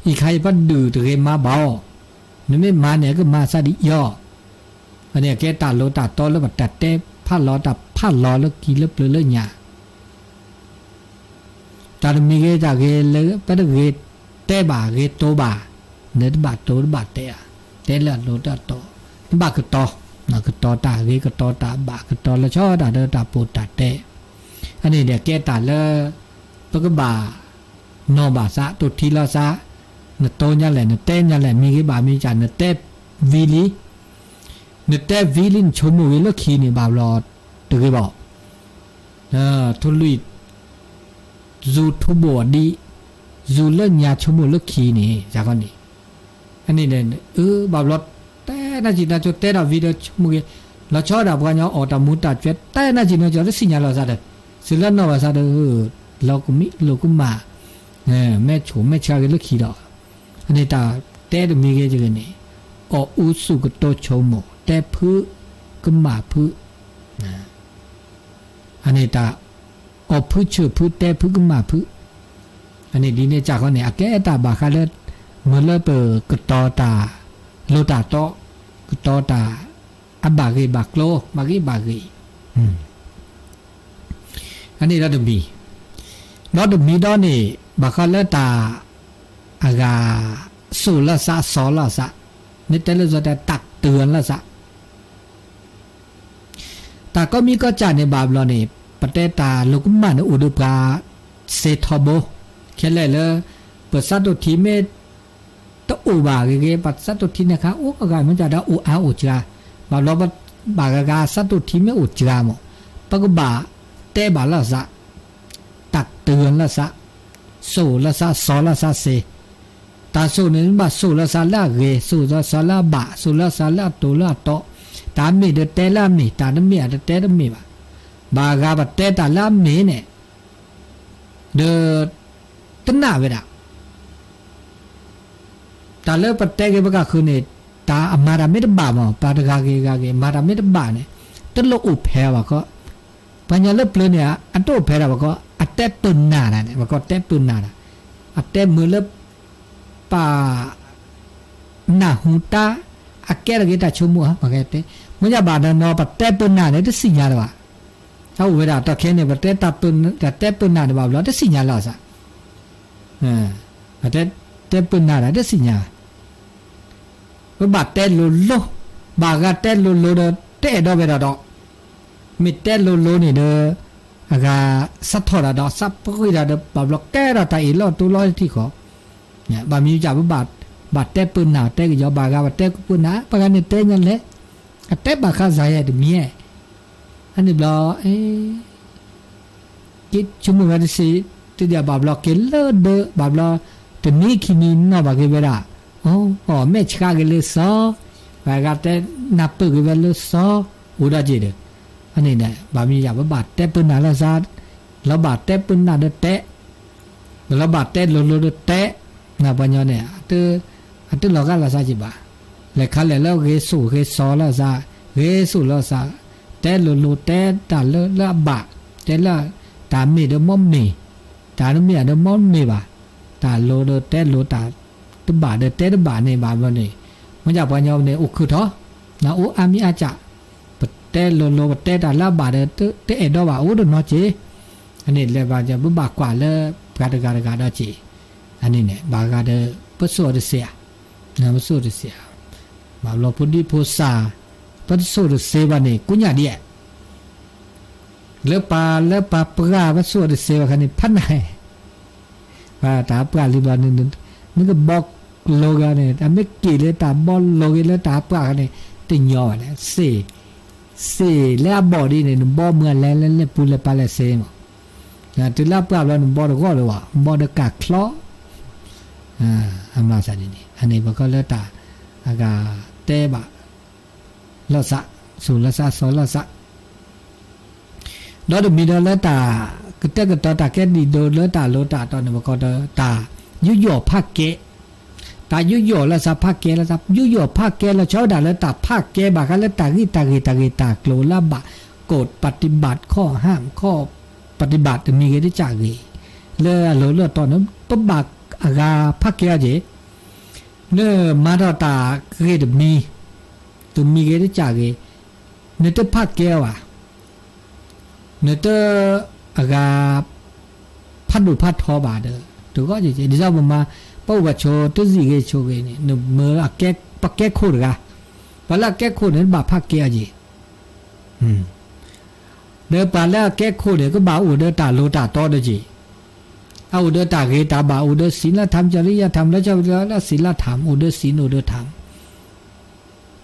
S1: อีใครพัดดูตัวเองมาเบานี่ไม่มาเนี่ยก็มาซะดิย่ออันนี้แกตาโลตาโตแล้วบัดตัดเตะผ้าล้อตัดผ้าล้อแล้วกีเล็บเลยหยาตามีเกจากเกเลยปัดเกเตะบ่าเกโตบ่าเนื้อบาโตบาเตะละโลตาโตบาก็โตนะก็โตตาเกก็โตตาบาก็โตแล้วชอตาเดตาปูตาเตะอันนี้เนี่ยแกตาเลยปก็บ่านอบาซะตุทีละซะนโตญะแหละนเตญะแหละมีกี่บามีจานเตวิลีนเตวิลินชมวิลคีนี่บาลอตะกี้บอกทุลุยจูทุบอดีจูเลญาชมลคีนี่จากอนนี่อันนี้เนี่ยบาลอแต่น่าจิน่าจะเตดาวิดชมวิเราชอบดาบกันยออตามุตาเจแต่น่าจิน่าจะได้สิญญาเราซะเด้สิลันนอว่าซะเด้เราก็มาแม่โฉมแม่ชากันลคีดอกอันนี้ตาเตะมีเกจกันนี่อุสุกโตโชโมเตะพื้ก็มาพื้อันนี้ตาพื้ชื่อพื้เตะพื้ก็มาพื้อันนี้ดีเนี่ยจากคนเนี่ยแกตาบาคาเลเมื่อเลิกเปิดกตอตาโลตาโตกตอตาบากีบากโลบากีอันนี้เราดูมีดอนี่บาคาเลตาอากาสูละซะสอละซะนี่แต่ละจะตักเตือนละซะแต่ก็มีก็จ่าในบาบลอนี่ประเทศตาลูกมันอุดกาเซทโบแค่เลยเปิดสัตว์ทีเมตอุบาเกปัดสัตว์ทีนะคะอุกามันจะได้อุอาอุจาบาบลอบากาสัตว์ทีเมอุจาโมปกบาเตบาละซะตักเตือนละซะสูละซะสอละซะเซตาสูนี่บาสูละซาละเกสูละซาละบะสูละซาละโตละโตตามีเดเตละมีตาดมีอะเตดมีบากาบเตตาละมีเนี่ยเดตนาเวดาตาเลปเตเกบกะคือเนี่ยตาอมารามิดบามาปาตกาเกมารามิดบาเนี่ยตโลอุเพวะก็ปัญญาเลปเลยเนี่ยอันโตเพวะก็อัตเตตุนนาเนี่ยว่าก็เตตุนนาอัตเตมือเลปาหน้าหูตาอักแกระเกตาชมัวมาแกเตมันจะบาดนอปเตตุนนาเนี่ยจะสิญญาละวะถ้าเวลาตะเคนเนี่ยปเตตาตุนแต่เตตุนนาเนี่ยบาบลอจะสิญญาละซะเตตุนนาเนี่ยสิญญาบาเตโลโลบากาเตโลโลเตดอเวดาดอมิเตโลโลนี่เดอากาสัทธอดาดอสัพปะกุยดาเดบาบลอแกระตาอีลอตุลอที่ขอเนี่ยบามีจับบาเตปืนหนาเตกยอบากาบาเตกปืนหนาปะกันเนี่ยเตยันเลยเตบาคาซายดเมียอันนี้บลอกิชุมวันสิติเดียบาบลอเกลเดบาบลอตนี้คิมินนอบาเกเวดาอ๋อแม่ชกาเกลซอบากาเตนับเปกเวลซออุดาจิเดอันนี้เนี่ยบามีจับบาเตปืนหนาละซาแล้วบาเตปืนหนาเดเตแล้วบาเตโลโลเดเตนะปัญญาเนี่ยอันเราก็ละซาจิบาเลยคันเลยแล้วเกสูเกซอละซาเกสูละซาเตโลโลเตตาละบะเตละ ตามีเดมอมมีตาเมียเดมอมมีบ่าตาโลเดเตโลตาตบาเดเตตบาเนี่ยบ่าบ่เนี่ยมันจะปัญญาเนี่ยอุคือท้อนะอุอามีอาจะปเตโลปเตตาลาบาเดเตเอดบ่าอุดนอเจอันนี้เลยบ่าจะบ่ากว่าเลยกาดดอเจอันนี้เนี่ยบ่ากาเดปโซเดเสียนะปโซเดเสียบ่าโลพุดิโพซาปโซเดเซบ่าเนี่ยกุญญาเดียเลปาปราปโซเดเซบ่าคันนี้พันไหนว่าตาปราลิบานี่ก็บอกโลกาเนี่ยแต่ไม่กี่เลยตาบอลโลกเลยตาปราเนี่ยติญอเนี่ยเสแล้วบอดีเนี่ยบอเมื่อแล้วปูเลปาเลเซมนะติลาปราแล้วบอดก็เลยว่าบอดกะคลออามาซานี่อันนี้บอกก็เลยตาอากาเตบะลอสะสุลสะสอลสะดอดมีดอลตากเตกตอตาแกดีโดลตาโลตาตอนนี้บอกก็ตายุยอภักเกตายุยอแล้วซะภักเกแล้วซะยุยอภักเกแล้วชาวดาแล้วตาภักเกบะกันแล้วตากิตาโกลละบะกฎปฏิบัติข้อห้ามข้อปฏิบัติมีเกได้จากนี้เลยโลตอนนั้นปบักอากาภักเกเจเนมาดอตาเกดมีตุมีเกได้จากนี้เนตภักเกว่ะเนตอากาพัดดุพัดทอบาเดตัวก็จะดิซาบมาปวดโชตุสิเกโชเกนี่นเมื่อแกปักแกโคดกะปะละแกโคดนั้นบาพักเกอจีเดปะละแกโคดก็บาอุเดตาโลตาตอเดจีเอาอุเดตาเกตาบาอุเดศีลธรรมจริยธรรมแล้วเจ้าแล้วศีลธรรมอุเดศีลอุเดธรรม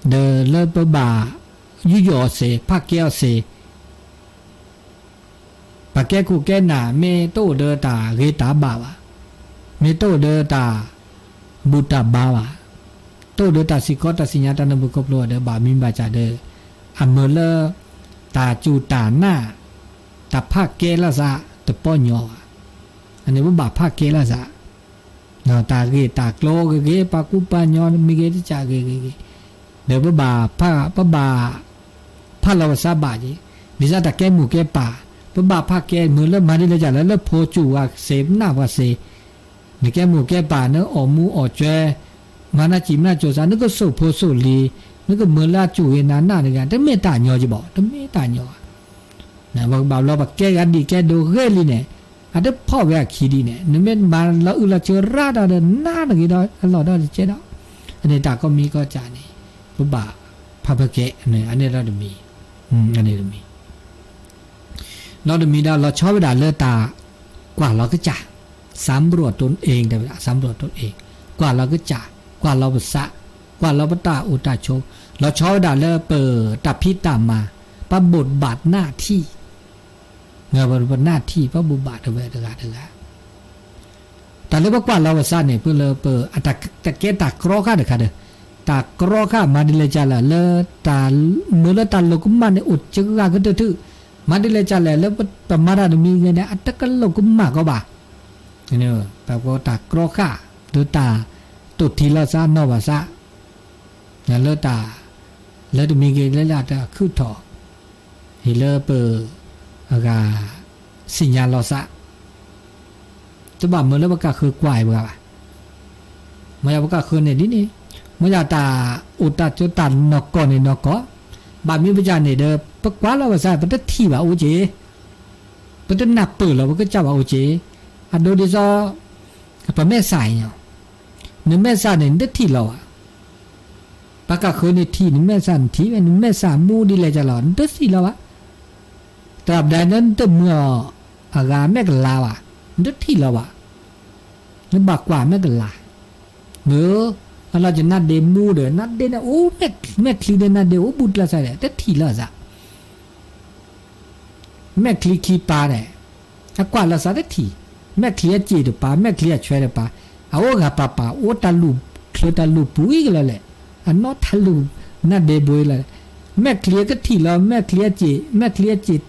S1: เดเลปบายุยอเสพักเกอเสปะแกกูแกน่ะเมโตเดตาเกตาบาวะเมโตเดตาบุตตบาวะโตเดตาสิกอตาสิญญาตานบุกบโลเดบามิมบาจาเดอเมเลตาจูตาหน้าตาภาคเกละซะตะป้อนยออันนี้บ่บาภาคเกละซะเนาะตาเกตาโกลเกปากุปะญอมีเกติจาเกเดบ่บาภาบาภาลาวซาบาจิดิซาตะแกหมู่แกป่าปบาภาคแกมือแล้วมาได้เลยจ้ะแล้วโพจูว่าเสพหน้าว่าเสนี่แกหมู่แกป่าเนอะออกมูออกแจมานาจิมนาโจซานึกก็สุโพสุลีนึกก็มือละจูเวนาหน้านี่กันแต่เมตตาญอจิบอกแต่เมตตาญอนะบอกบ่าวเราบอกแกกันดีแกดูเฮลีเนี่ยอันเดพ่อแวกขีดีเนี่ยนึกเม็ดมาเราอุละเจอราดาเดหน้าหนึ่งดอเราได้เจดออันนี้ตาก็มีก็จานี่ปบาภาพแกเนี่ยอันนี้เราจะมีอันนี้เรามีเราจะมีเราชอบเวลาเลือตากว่าเราก็จ่าสำรวจตนเองแต่เวลาสำรวจตนเองกว่าเราก็จ่ากว่าเราภาษากว่าเราปตาอุตาโชเราชอบเวลาเลือเปิดตับพิตามมาประบทบาทหน้าที่เงาบทบาทหน้าที่ประบุบาทเวทกาแต่เรื่องกว่าเราภาษาเนี่ยเพื่อเลือเปิดอัตเกตากรอข้าเด็กค่ะเด้อตากรอข้ามาดิเลจาละเลือตาเมื่อเลือตาโลกุมันเนี่ยอุดจึกกันก็ตื้อมาดิเลจาละแล้วประมาณมีเงินเนี่ยอัตกันโลกุมากก็บ่าเนี่ยแบบว่าตากรอข้าดูตาตุทีละซานอวาซาเนี่ยเลือตาแล้วจะมีเงินแล้วจะขึ้นถอเฮเลเปอร์อากาสิญญาลอซาจะบอกเมื่อแล้วว่าก็คือกวายบ่ามันจะว่าก็คือเนี่ยนี่มันจะตาอุตาจุตันนกก่อนนี่นกก็บามีประจานเนี่ยเด้อปกว่าเราภาษาประเทศที่ว่าโอเจประเทศนับเปิดเราก็จะว่าโอเจอันโดดิซอปะแม่สายเนาะนี่แม่สายเนี่ยเด็ดที่เราอ่ะปากกาคือในที่นี่แม่สายที่นี่แม่สายมูดีเลยจะหลอนเด็ดที่เราอ่ะตราบใดนั้นแต่เมื่ออากาแม่กลาอ่ะเด็ดที่เราอ่ะนี่บากกว่าแม่กลาเนื้อเราจะนัดเดมูเดนัดเดนะโอ้แม่คลีเดนัดเดโอ้บุตรละใส่แต่ทีละซะแม่คลีคีปาเนี่ยกว่าละซะแต่ทีแม่คลีจีดปาแม่คลีช่วยดปาเอากะปาโอตาลูคลตาลูปุยกละแหละอันนอทาลูนัดเดบวยละแม่คลีก็ทีละแม่คลีจี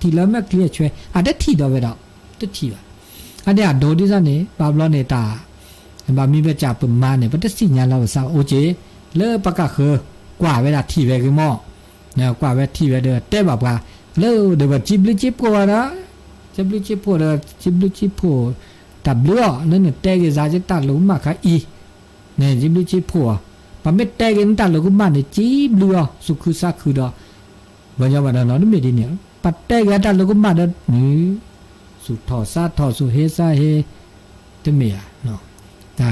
S1: ทีละแม่คลีช่วยอันแต่ทีดอเวดอแต่ทีว่ะอันเนี้ยโดดิซะนี่ปาบลอเนตาบามีประจับปุ่มมาเนี่ยปัตสิญญาเราสาวโอเจเลิกประกาศคือกว่าเวลาที่เวกหม้อเนี่ยกว่าเวลาที่เวเดอเต้แบบว่าเลิกเดี๋ยวจิบหรือจิบกว่านะ จะบลูชิโพเดจิบลูชิโพตับเลือนั่นเนี่ยแต่ก็จะจะตัดลงมาค่ะอีเนี่ยจิบลูชิโพปะเม็ดแต่ก็ตัดลงมาเนี่ยจิบเลือสุขุสักคือดอบางอย่างวันนั้นไม่ดีเนี่ยปัดแต่ก็ตัดลงมาเนี่ยนี่สุทอซาทอสุเฮซาเฮตัวเมียเนาะแต่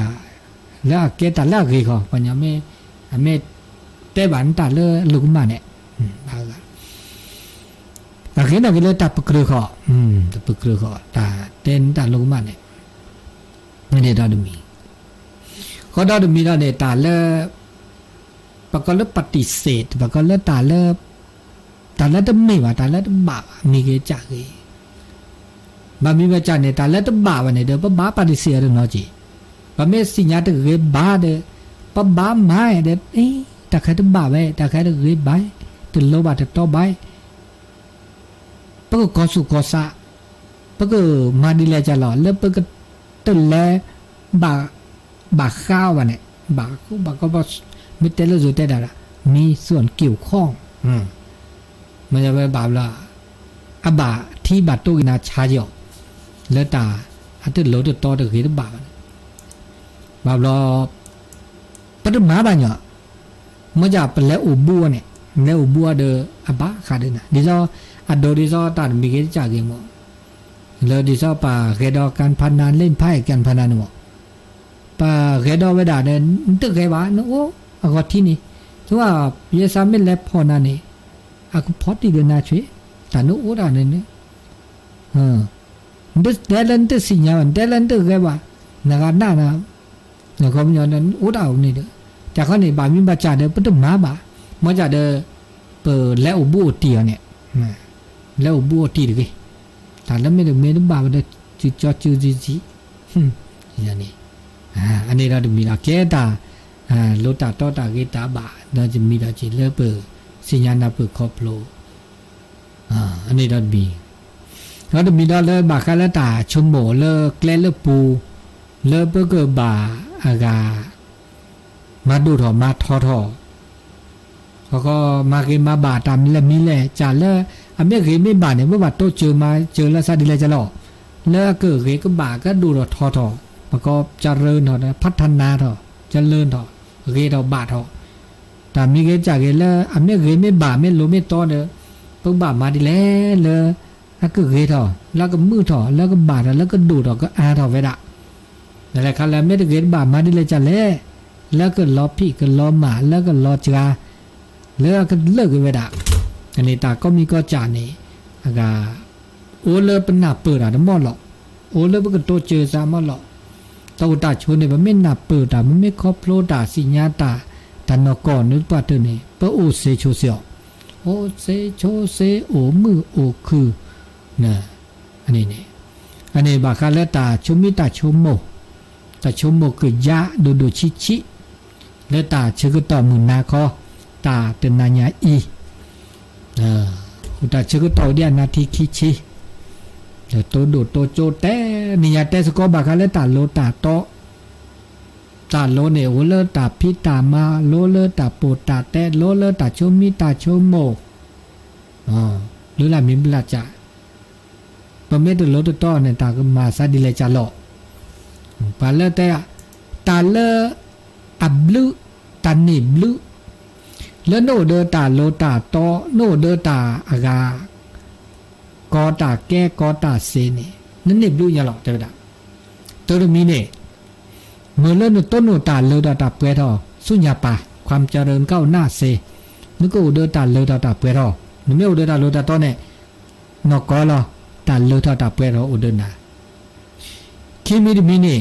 S1: แล้วเกตัดแล้วกี่ข้อบางอย่างไม่แต่บ้านตัดเลยลงมาเนี่ยบ้าละแต่เห็นอะไรเลยตัดปกเรือข้อตัดปกเรือข้อตาเต้นตัดลงมาเนี่ยไม่ได้ดอดมีเขาดอดมีดอเนี่ยตาเลยปกเลยปฏิเสธปกเลยตาเลยต้องไม่ว่าตาเลยต้องบ้ามีเกจ่าเกบางมีว่าจ่าเนี่ยตาเลยต้องบ้าวันเนี่ยเดี๋ยวบ้าปฏิเสธเรื่องน้อยจีบางมีสิ่งอย่างที่เกบ้าเด้อบ้าไม่เด้อแต่ใครต้องบ้าไว้แต่ใครต้องเกบ้าตัวโลบะตัวโตบ้าปก็กอสุกอสะปก็มาดีเลยจะหล่อแล้วปก็ตื่นแล้วบาข้าววันเนี่ยบาก็บอไม่เตลุจุเตดาละมีส่วนเกี่ยวข้องมันจะไปบาปละบาที่บาตุกินาชาเจาะแล้วตาอันที่โลตัวโตตัวคือบบาปละปัตมาบานเนี่ยมันจะเป็นแล้วอุบัวเนี่ยแล้วอุบัวเดอบาขาดเลยนะดิจอดดิซอตัดมีเกจ่าเกมมั้งแล้วดิซอป่าเกดอการพนันเล่นไพ่การพนันมั้งป่าเกดอเวดาเนี่ยตึกเกบ้านโอ้อากาศที่นี่ถือว่าเยสามิเล็บพอนั่นนี่อากูพอดีกันนะช่วยแต่นู้โอ้ด่าเนี่ยดิสเดลันต์สิญญาวันเดลันต์เกบ้านักการน่ะนะนักความยอมนั้นโอ้ด่าอุ้นี่เด้อจากข้อนี้บามีบาจ่าเด้อปุ๊บมาบ่ามาจ่าเด้อเปิดแล้วอุบุตีเนี่ยแล้วบัวตีดเลยแต่แล้วไม่ได้ไม่ได้บ้าเลยจุดจอดจุดจีอย่างนี้อันนี้เราจะมีละแก่ตาโลตาโตตาเกตาบ้าเราจะมีละจีเลือเปิดสัญญาณเปิดครอบโลอันนี้เรามีเราเลยบ้ากันแล้วตาชมโมเลือแกล้เลือปูเลือเปิดก็บ้าอากามาดูถอมาทอเขาก็มาเกมาบาตามนี่แหละมีแหละจ่าเล่อเมริกาไม่บาเนี่ยเมื่อวันโตเจอมาเจอแล้วซาดีเลยจะหล่อเลิกเกิดเกก็บาก็ดูรถทอมันก็เจริญถอนะพัฒนาถอเจริญถอเกถอบาถอแต่มีเกจ่าเกแล้วอเมริกาไม่บาไม่รู้ไม่โตเด้อพวกบามาดีแล้วเลยแล้วก็เกถอแล้วก็มือถอแล้วก็บาแล้วก็ดูถอก็อาถอเวดะนั่นแหละครับแล้วเมริกาบามาดีเลยจะแล้วก็ล้อพี่ก็ล้อหมาแล้วก็ล้อจ้าแล้วก็เลิกกันไปด่าอันนี้ตาก็มีก็จานนี่อากาโอเลิกเป็นหน้าเปิดอ่ะทั้งหมดหรอกโอเลิกเป็นก็โตเจอซาหมดหรอกตัวตาชนเนี่ยมันไม่หน้าเปิดอ่ะมันไม่ครอบโลดาสิญญาตาแต่นก่อนนึกว่าตัวนี้เปโอเซโชเซียวโอเซโชเซโอมือโอคือนะอันนี้บาคาเลตาชมิตาชมโมตาชมโมคือยะดูชิและตาเชื่อก็ต่อมุนนาคอตาเป็นนายาอีอุตาเชื่อก็ต่อเดียนาทีคิชิเดี๋ยวโตดูโตโจเตนิยาเตสก็บาคาเลตาโลตาโตตาโลเนโอเลตาพิตามาโลเลตาโปตาเตโลเลตาชมิตาชมโมหรือละมิมลาจ่าปะเมตโลตโตเนี่ยตาก็มาซาดิเลจาโลปาเลเตตาเลอับลุตานิบลุแล้วโนเดตาโลตาโตโนเดตาอากากอตาแก้กอตาเซนี่นั่นนิบลุอย่าหรอกเจ้าดาตัวมีเนี่ยเมื่อเล่นต้นโนตาโลตาเปรอสุญญาปาความเจริญก้าวหน้าเซนึกว่าเดตาโลตาเปรอนึกไม่เดตาโลตาโตเนี่ยนกก็ลอตาโลตาเปรออุดนาคิมิดมีเนี่ย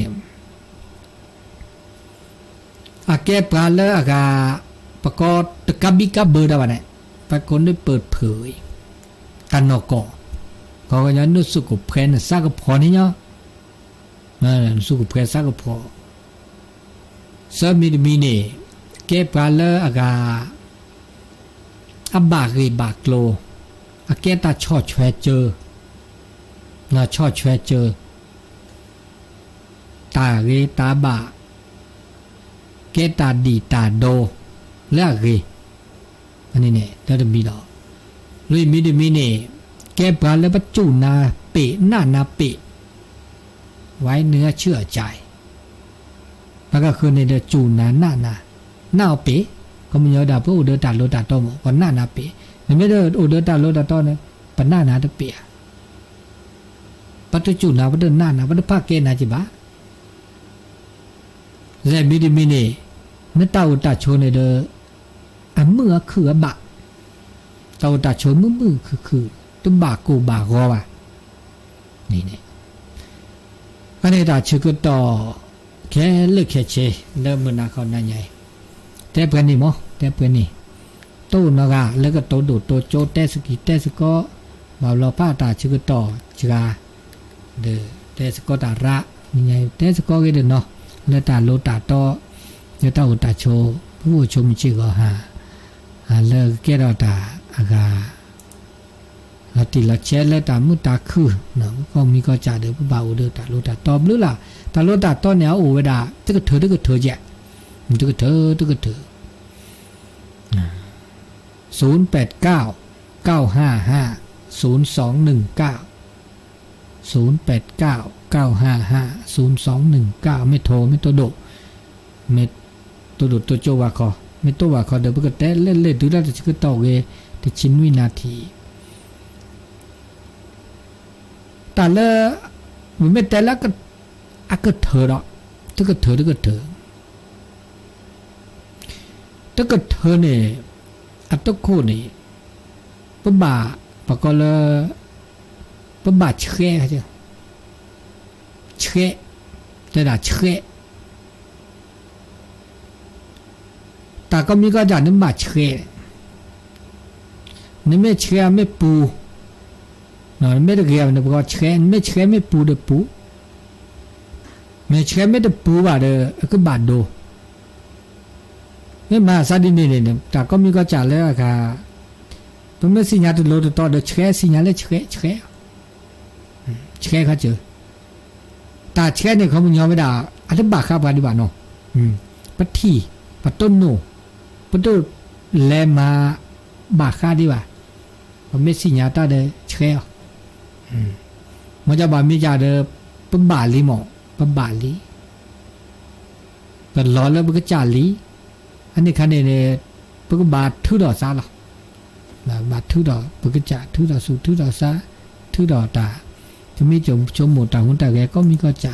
S1: อาแกปลาเลออากาประกอบตะกับบิกับเบอร์ได้วันเนี่ยปรากฏได้เปิดเผยกันนกก็ยันนุสุกุเพนสักพอนี่เนาะนุสุกุเพนสักพอสมิดมีเนี่ยแกปลาเลออากาบากรีบากโลอาแกตาชอดแชเจอน่าชอดแชเจอตาเรตาบาเกตาดีตาโดแล้วเกอันนี้เนี่ยเราจะมีดอกลุยมีดมีเนี่ยแกปลาแล้วปัจจุนา เปหน้านาเปไว้เนื้อเชื่อใจแล้วก็คือในเดจูนาหน้าเปก็มีดาพวกอุดตาโลตาโตมก็หน้านาเปในไม่ได้อุดตาโลตาโตเนี่ยปนหน้านาตะเปียปัตจุนาปัตหน้านาปัตภาคเกนาจิบะเรบิดิมินีเมื่อตาอุตาโชในเดอเมื่อคือบะตาอุตาโชมือคือตุบากูบากอวะนี่อันนี้ตาชื่อก็ต่อแค่เลือกแค่เชเริ่มมือนาเขาหน้าใหญ่แต่เพื่อนนี่มั้งแต่เพื่อนนี่ตู้นกาแล้วก็โตดูโตโจเตสกีเตสก็บ่าวเราป้าตาชื่อก็ต่อชื่อเดเตสก็ตาระนี่ไงเตสก็ก็เดเนาะแล้วตาโลตาต่อแล้วตาอุตาโชผู้ชมชื่อก็หาเลิกแก่เราตาอากาเราติละเชแล้วตามุตาคือเนาะก็มีก็จ่าเดบ่าวเดตาโลตาตอบหรือล่ะตาโลตาต่อเนี่ยโอเวดาตึกเถอแจตึกเถอ089 955 0219 089 955 0219ไม่โทรไม่ตัวโดไม่ตัวโดตัวโจวาคอไม่ตัววาคอเดี๋ยวปกติเล่นดูได้จะคือต่อเวแต่ชิ้นวินาทีแต่ละมันไม่แต่ละก็อักเถอหรอกตึกเถอถ้าเกิดเธอเนี่ยอัตโคนี่ปะบ่าปะก็เลยปะบ่าเชื่อจ้ะเชื่อแต่ด่าเชื่อแต่ก็มีก็จ่านึกบ่าเชื่อนี่ไม่เชื่อไม่ปูเนาะไม่ได้เกี่ยวกับก็เชื่อไม่เชื่อไม่ปูเดปูไม่เชื่อไม่ได้ปูบ่าเดก็บ่าโดไม่มาซาดินี่เนี่ยแต่ก็มีก็จ่าเลยอะค่ะผมไม่สิญญาตัวโลตัวเดเชื่อสิญญาเลยเชื่อเขาเจอแต่เชื่อเนี่ยเขาไม่ยอมไม่ได้อันนี้บาข้าบาดีบาเนาะปะที่ปะต้นโนปะต้นแลมาบาข้าดีบาผมไม่สิญญาตาเดเชื่อมันจะบามีจ่าเดปะบาลีหมอปะบาลีปะล้อแล้วมันก็จ่าลีอันนี้คันเนี่ยปกบาททุดอซาหรอบาททุดอปกจ่าทุดอสุทุดอซาทุดอตาจะมีชมหมดต่างคนต่างแกก็มีก็จ่า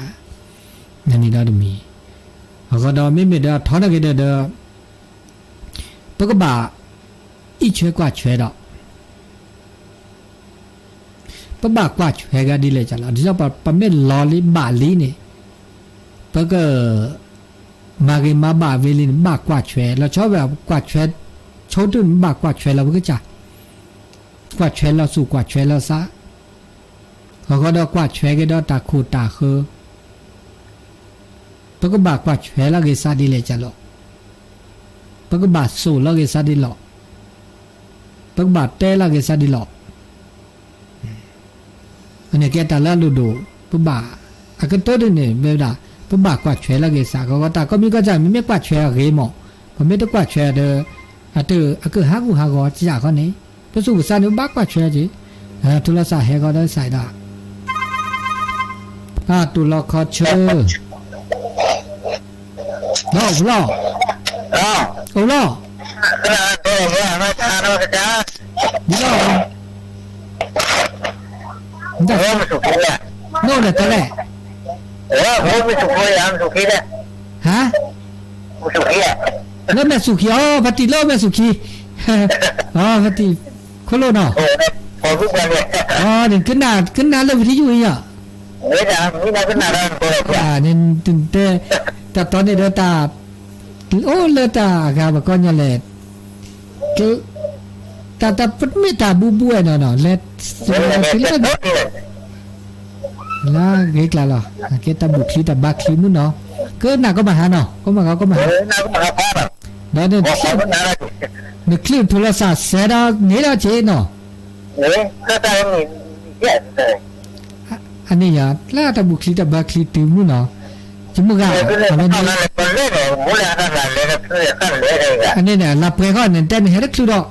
S1: อันนี้เราจะมีก็ดอไม่มีเดอท้อนอะไรเดอปกบาอีเชื่อกว่าเชื่อดอกปกบากว่าเชื่อก็ดีเลยจ้ะเราที่เราปะไม่ล้อลิบาลีเนี่ยปกมาเกมาบาเวลินบากว่าเฉยเราชอบแบบกว่าเฉยชอบดื่มบากกว่าเฉยเราก็จะกว่าเฉยเราสู่กว่าเฉยเราซะเขาก็ดอกกว่าเฉยก็ดอกตาคูตาคือปกบากกว่าเฉยเราก็ซาดีเลยจ้ะหรอกปกบาสู่เราก็ซาดีหรอกปกบาเตะเราก็ซาดีหรอกอันนี้แกตาละลูดูปกบาอาก็ตัวเนี่ยเวลาปบากว่าเฉยละเกษาก็ตาก็มีก็จะไม่กว่าเฉยเกมอก็ไม่ต้องกว่าเฉยเดออะตัวอะก็หากูหาก็จะเขาเนี่ยปสุสานบากว่าเฉยจีทุลสาเฮก็ได้ใส่ดาตุลขอเชอน้องล่อโอ้ล่อนี่ล่อนี่โน่นเลยตะแหละ
S2: ผมไม่สุขีอ่ะสุขีเนี่ย
S1: ฮะ
S2: สุขีอ่ะ
S1: เริ่มแม่สุขีปฏิเริ่มแม่สุขีปฏิโคโลเนาะ
S2: พอทุกวันเลย
S1: นี่ขึ้นหน้าเริ่มวิทยุอีกอ่ะ
S2: ไม่ได้ขึ้นหน้าแล้ว
S1: นี่ตึงแต่ตอนนี้เดตาโอ้เลตาครับก็เนี่ยแหละคือแต่ปัดไม่ตาบูเนาะเล็ดlà cái là lo cái ta buộc khí ta bạc khí muốn nó cứ nào có mà hả nó có mà đó nên nó clip thôi là sao sẽ đó nghĩ là chế nó anh ấy à là ta buộc khí ta bạc khí từ muốn nó chứ mà gạo anh ấy nè lập cái con nên tên hết được đó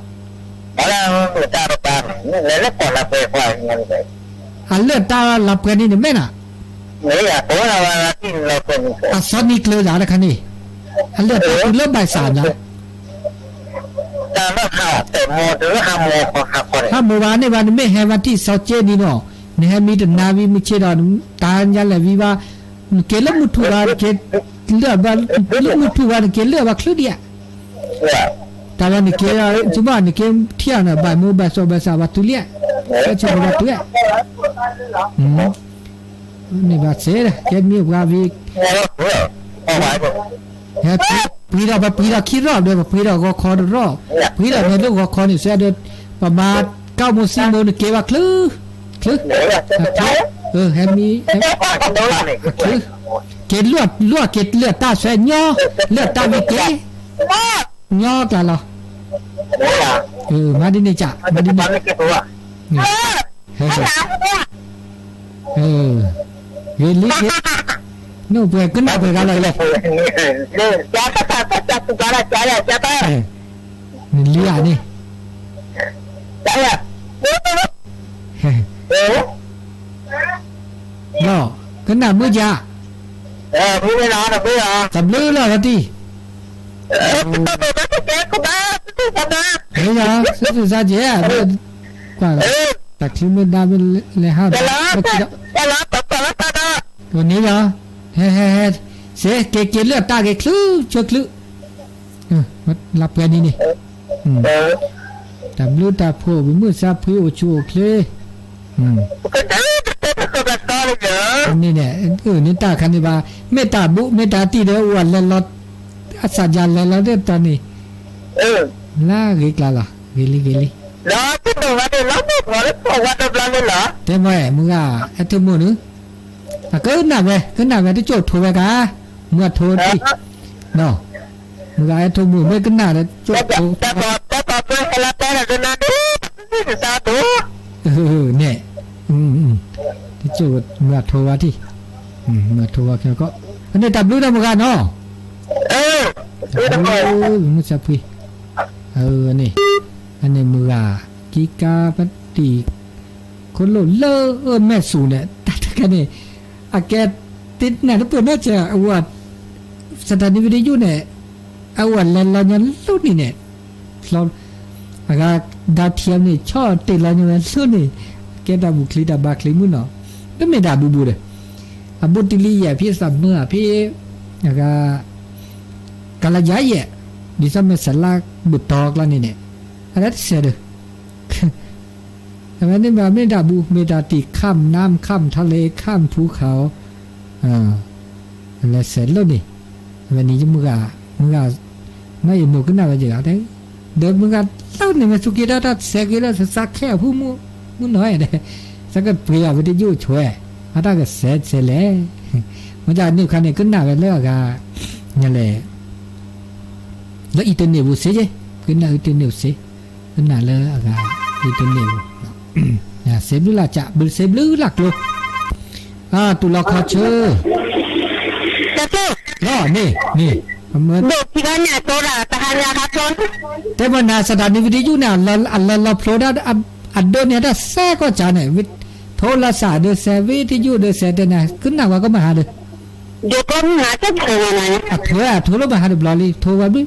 S1: อันเลือดตาลับกันนี่เนี่ยแม่น่ะ
S2: ไม่อยากผมเราที่เราเป็น
S1: อ่ะซอนนี่เกลืออะไรคันนี่อันเลือดเลือดใบสามจ้ะ
S2: แต่ว่าข่าวแต่โมหรือฮาโมของขับคน
S1: ถ้าเมื่อวานในวันนี้ไม่แฮวันที่เจนี่เนาะเนี่ยมีแต่นาวีมิเชดอนตาญาละวิวาเกลมุทุวาเกเลือดว่าเลือดมุทุวาเกเลือดว่าคลุเดียแต่วันนี้เกจุบ้านนี่เกเที่ยนะบ่ายโมบ่ายสองบ่ายสามวัตถุเลียก็จะวัตถุเลียนี่บาเสดเกมีกว่าวีเฮ้ปีเราปีเราคิดรอบเดียวปีเราก็คอรอบปีเราในเรื่องก็คอนี่เสียเดือนประมาณ9 โมง 10 โมงนี่เกว่าคลือแฮมีเกเลือดเกเลือดตาแสย่อเลือดตามีเกย่อกันเหรอมาดินี่จ้ะมาดินี่เลิกนู่นเพื่อนขึ้นมาเพื่อนกันเลย
S2: จ้า
S1: เลี้ยนี่no kena muja
S2: พี่ไม่นอนนะพี่อ่ะ
S1: sablu lah hati ya sesu saja ya kalau tak cuma dah melihatตัวนี้เหรอเฮ้เสียเกเลือดตาเกคลื้ชั่วคลื้มารับกันนี่แต่บลูตาโผล่มือซาพิโอชัวคลื้นี่เนี่ยนี่ตาคันนี่ว่าเมตาบุเมตาตีเดอวันแล้วอัศจรรย์แล้วเด้อตอนนี้ลาเกกล่ะเกลิ
S2: แล้วที่ตัววันนี้เราไม่พอแล้วพอวันเดียวเลยเหรอ
S1: แต่แม่มึงอ่ะไอ้ตัวมึงนึก็น่าเว้ที่โจทย์โทรไปกะเมื่อโทรที่เนาะมึงไอ้โทรมือไม่ก็น่าเลยโจทย์โทร
S2: แต่บอกไปให้เราแต่ละเดือนนะดิสาธุ
S1: เนี่ยที่โจทย์เมื่อโทรว่าที่เมื่อโทรว่าแค่ก็อันนี้ตับรู้ได้เหมือนกันเนาะมึงจะพูดนี่อันนี้มึงอ่ะกิกาปฏิคนโลเลอแม่สูเนี่ยตัดกันนี่อาแกติดเนี่ยถ้าเปิดน่าจะอวดสถานีวิทยุเนี่ยอวดแล้วยันรุ่นนี่เนี่ยเราอากาดาวเทียมนี่ชอบติดแล้วยันรุ่นนี่แกดาบุคลิดาบาคลิมุนเนาะก็ไม่ดาบูเลยบุตรีอ่ะพี่สัมเมื่อพี่อากากาลยายอ่ะดิฉันไม่สลากบุตรตอกแล้วนี่เนี่ยอะไรเสียเลยแต่ว่านี่แบบไม่ดาบูไม่ดาตีข้ามน้ำข้ามทะเลข้ามภูเขาอะไรเสร็จแล้วนี่วันนี้จะมึงไม่หนูขึ้นหน้าไปเจออะไรเดินมึงเล่าเนี่ยมันสุกี้ได้ถ้าเสกแล้วสักแค่ผู้มูน้อยเนี่ยสักก็เปลี่ยนไปที่ยุ่ช่วยถ้าก็เสร็จแล้วมันจะนี่คันนี้ขึ้นหน้าไปแล้วก็นี่แหละแล้วอีตัวเนี่ยบุษย์ขึ้นหน้าอีตัวเนี่ยบุษย์ขึ้นหน้าเลยก็อีตัวเนี่ยเซบลูล่ะจะเบลเซบลูล่ะกลัวตุลาคาเชอนี่เหมือน
S2: ดูที่กันเนี่ยตัวละทหารนะครับชน
S1: แต่ว่านาสถานีวิทยุเนี่ยเราโปรดอัดโดนเนี่ยได้แท้ก็จานเนี่ยโทรศัพท์เดอแซวิทยุเดอแซแต่เนี่ยขึ้นหน้าว่าก็มาหาเด้อ
S2: เดี๋ยวก็หาจะโทรมา
S1: เนี่ยโทรมาหาเด้อบลอลี่โทรว่าบิ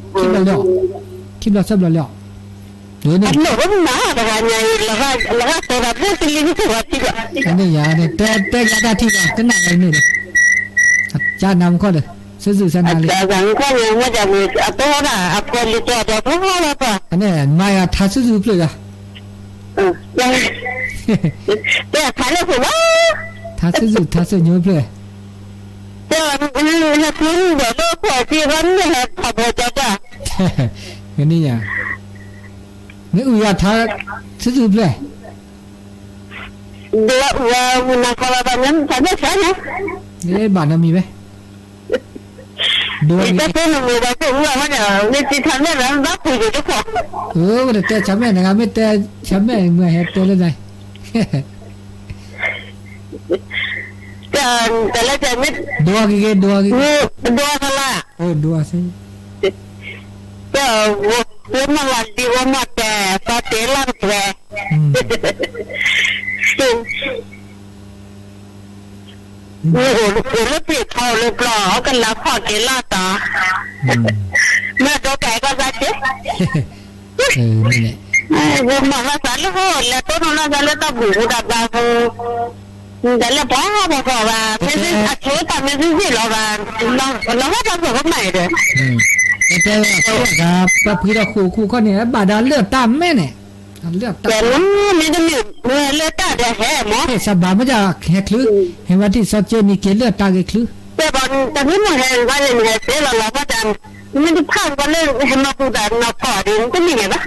S1: คิดเราซับเรา
S2: อันนี้ก็มาแต่ว่าเนี่ยแล้วก็ตัวแบบนี้สิ่งที่ว่าที่
S1: อันนี้ยาเนี่ยแต่กระดาษที่ว่าขึ้นหน้าอะไรนี่เลยจ้านำก็เลยซื่อๆสันนาเลย
S2: แต่ยังก็ยังไม่จะมีตัวน่ะคนที่ตัวพวกเราป่ะ
S1: อันนี้ไม่ท่าซื่อๆเลยอ่ะ
S2: ยังแต่ท่าเลยผมว่า
S1: ท่าซื่อๆเยอะเลย
S2: แต่คุณเดี๋ยวเราขอที่วันนี้ขับรถจ้ะ
S1: อันนี้อ่ะนี่อุยาท่าซื่อๆเลย
S2: เดี๋ยววันนั้นก็แบบนั้นท่าไม่ใช่นะ
S1: นี่บ้านมีไหม
S2: ดูนี่เป็นหนูแบบว่ามันเนี่ยนี่ที่ทำเนี่ยนะรับคุยกับเจ้าของ
S1: วันเตะช้ำแม่นะครับไม่เตะช้ำแม่เมื่อเห็นเตะเลยไง
S2: แต่ละจะไม่
S1: ดัวกี่
S2: ดัวกันละ
S1: ดัวสิ
S2: ก็วันมาวันดีวันมาแต่ตาเตลังแก โอ้โหแล้วเปลี่ยนพอเลยปลอกันแล้วพอเกล่าตาเมื่อตัวแก่ก็จะเจ็บ
S1: นี่แหละ
S2: มาละสารแล้วแล้วต้นละสารแล้วตะบูดับดาวแต่ละป้าบอกว่าไม่ใช่อาชีพแต่ไม่ใช่สิเราว่าเราก็ทำแบบไหนเด้อ
S1: แต่ว่าพี่เราคู่ก็เนี่ยบาดาเลือดตามแม่เนี่ยเลือดตาม
S2: แต่แล้วไม่ได้เลือดตาเด้อแฮ่หมอ
S1: สบายไม่จะแค่คลือเห็นว่าที่ซอเจนี่เกลือดตาเกคลือ
S2: แต่บางแต่ที่มันเห็นว่าอย่างเงี้ยเสียเราก็จะไม่ได้ผ่านกันเลยเห็นมาพูดแต่เราก่อดีก็มีไงปะ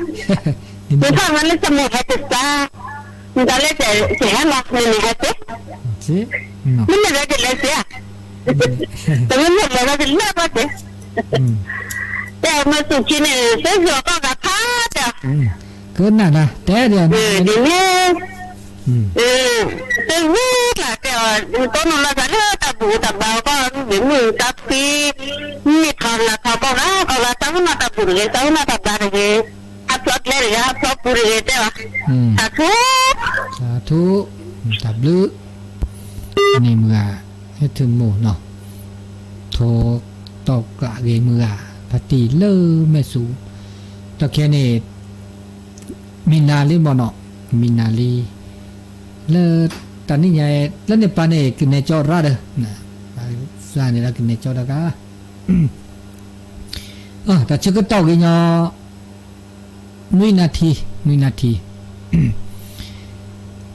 S2: ไม่ผ่านมันเลยจะไม่ให้ติดตามันจะเลยแต่เสียหลักไม่มีให้ติดไม่ได้จะเลยเสียแต่ไม่หมดเลยเราจะเลิกก็เสียแต่มาสุขีเนี่ยเสียหัวก็กระพาจ้ะ
S1: เกินน่ะนะแต่เดี๋ยว
S2: นี้แต่นี่แหละแต่ต้นเราจะเลือกตับบูตับเบาก็เหมือนมือตับปีมีทอนละเขาก็ว่าเขาว่าตั้งมาตับบูเลยตั้งมาตับบาร์เลยอัพพลอตเลยอัพพลอตบูเลยแต่ว่าสา
S1: ธุตับลือนี่มือให้ถึงหมู่เนาะโทตอกกะเกมือปฏิเลอแม่สูตะแค่นี้มินาลีบ่เนาะมินาลีเลตอนนี้ไงแล้วเนี่ยปานเอกในจอราเด้อนะซานี่ละกินในจอดากาแต่ชื่อก็ตอกอีเนาะนุยนาที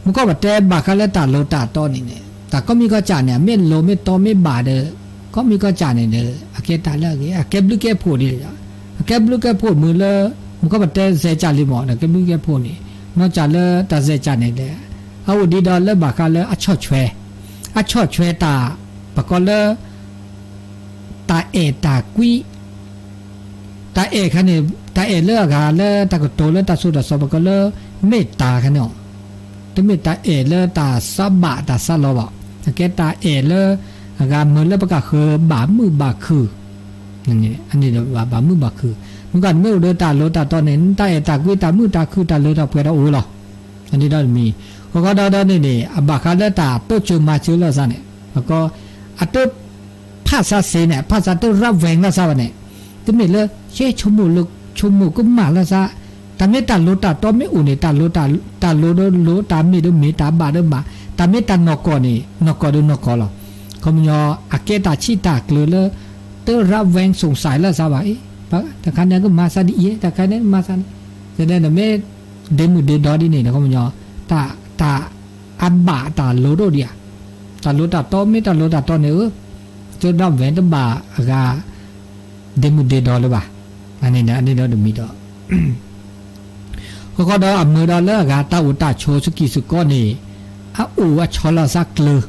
S1: มันก็แบบแต่บาคาเลตาโลตาตอนี่เนี่ยแต่ก็มีก็จ่าเนี่ยเม่นโลเม่ตอเม่บาเด้อก็มีก็จ่าเนี่ยเด้ออาเกตาละเกอาเกบลูแกโพนี่อาเกบลูแกโพมือละมันก็แบบแต่เซจ่าลิหมอนะเกบลูแกโพนี่นอกจากละตาเซจ่าเนี่ยเด้อเอาดีดอลละบาคาละอัชอชเวตาปะก็ละตาเอตากุยตาเอคันนี่ตาเอเลือกาละตากโตละตาสุดสบก็ละเมตตาคันเนาะตเมตตาเอละตาซับบะตาซัลบ่ตะเกตาเอละกามือละปะกะคือบามือบาคือนี่อันนี้ว่าบามือบาคือมันก็เมื่อเดตาโลตาตอนนี้ตาเอตากุยตามือตาคือตาโลตาเพื่อโอ้ล่ะอันนี้ได้มีก็ดอนี่บาคาละตาโตจูมาจูละซะเนี่ยแล้วก็อะโตภาษาเสเนี่ยภาษาโตรับแวงละซะเนี่ยตเมละเชชมูลุชมูก็มาละซะตาเมตาโลตาตอไม่อุนี่ตาโลตาโลโลตามีดมีตาบาดมาตาเมตานอกอนี่นอกอดูนอกอล่ะคมยออาเกตาชิตากลือละเตรับแวงสงสัยละซะว่าปะตะคันนั้นก็มาซะดิตะคันนั้นมาซะจะได้เมเดมุเดดอดินี่นะคมยอตาอับบาตาโลโดเดียตาโลตาตอเมตาโลตาตอเนี่ยจะรับแวงตบาอากาเดมุเดดอเลยป่ะอันนี้นะอันนี้เราดูมีดอก็ดออมือดอเลกาตาอุตาโชสกิสุกอนี่อาอูว่าชอลาซักเลย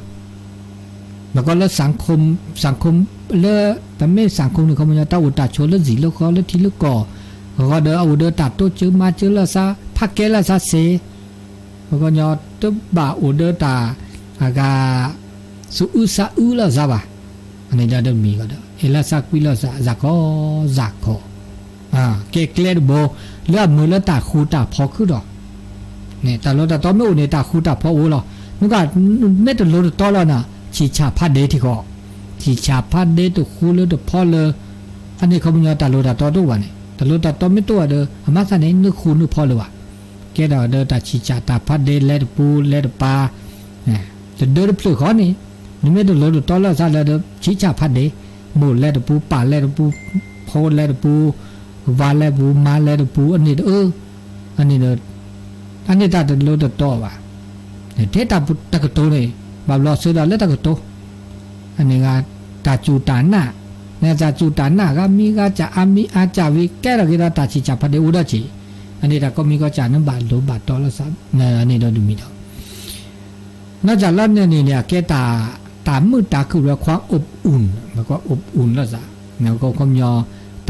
S1: แล้วก็แล้วสังคมเลแต่ไม่สังคมนี่เขามันจะตาอุตาโชแล้วสิแล้วก็แล้วทีแล้วก็ก็เดออูเดอตัดโตเจอมาเจอละซาพักเกละซาเซก็ยอตบาอูเดอตาอากาสุอุซาอุละซาบะอันนี้จะมีก็เดอเอละซักวิละซาซักโคเกเกลโบเลือดมือแล้วตาคูตาพอคือดอกเนี่ยแต่เราแต่ตอนไม่อุ่นเนี่ยตาคูตาพอโอ้หรอมันก็ไม่แต่เราต่อแล้วนะชีชาพัดเดที่ก็ชีชาพัดเดตัวคูแล้วตัวพอเลยอันนี้เขาไม่ยอมแต่เราแต่ต่อตัววันเนี่ยแต่เราแต่ต่อไม่ตัวเด้ออามาสันนี้นึกคูนึกพอเลยว่ะแกเดอตาชีชาตาพัดเดเลดปูเลดปลาเนี่ยจะเดินเปลือกเขานี่ไม่แต่เราต่อแล้วซะแล้วชีชาพัดเดหมูเลดปูปลาเลดปูโพเลดปูวาเลบูมาเลบูอันนี้อันนี้ตาโลดต่อว่ะเนี่ยเทตาปุตตะกโตเลยบาบลอเสดาเลตะกโตอันนี้ก็ตาจูตานะเนี่ยตาจูตานะก็มีก็จะอามีอาจาวิแก่ละก็ตาชิจาพะเดอุดะจิอันนี้ตาก็มีก็จะนั้นบาโลบาตอละซะเนี่ยอันนี้เราดูมีดอกนอกจากนั้นเนี่ยแกตามือตาคือว่าความอบอุ่นแล้วก็อบอุ่นละซะแล้วก็ความยอ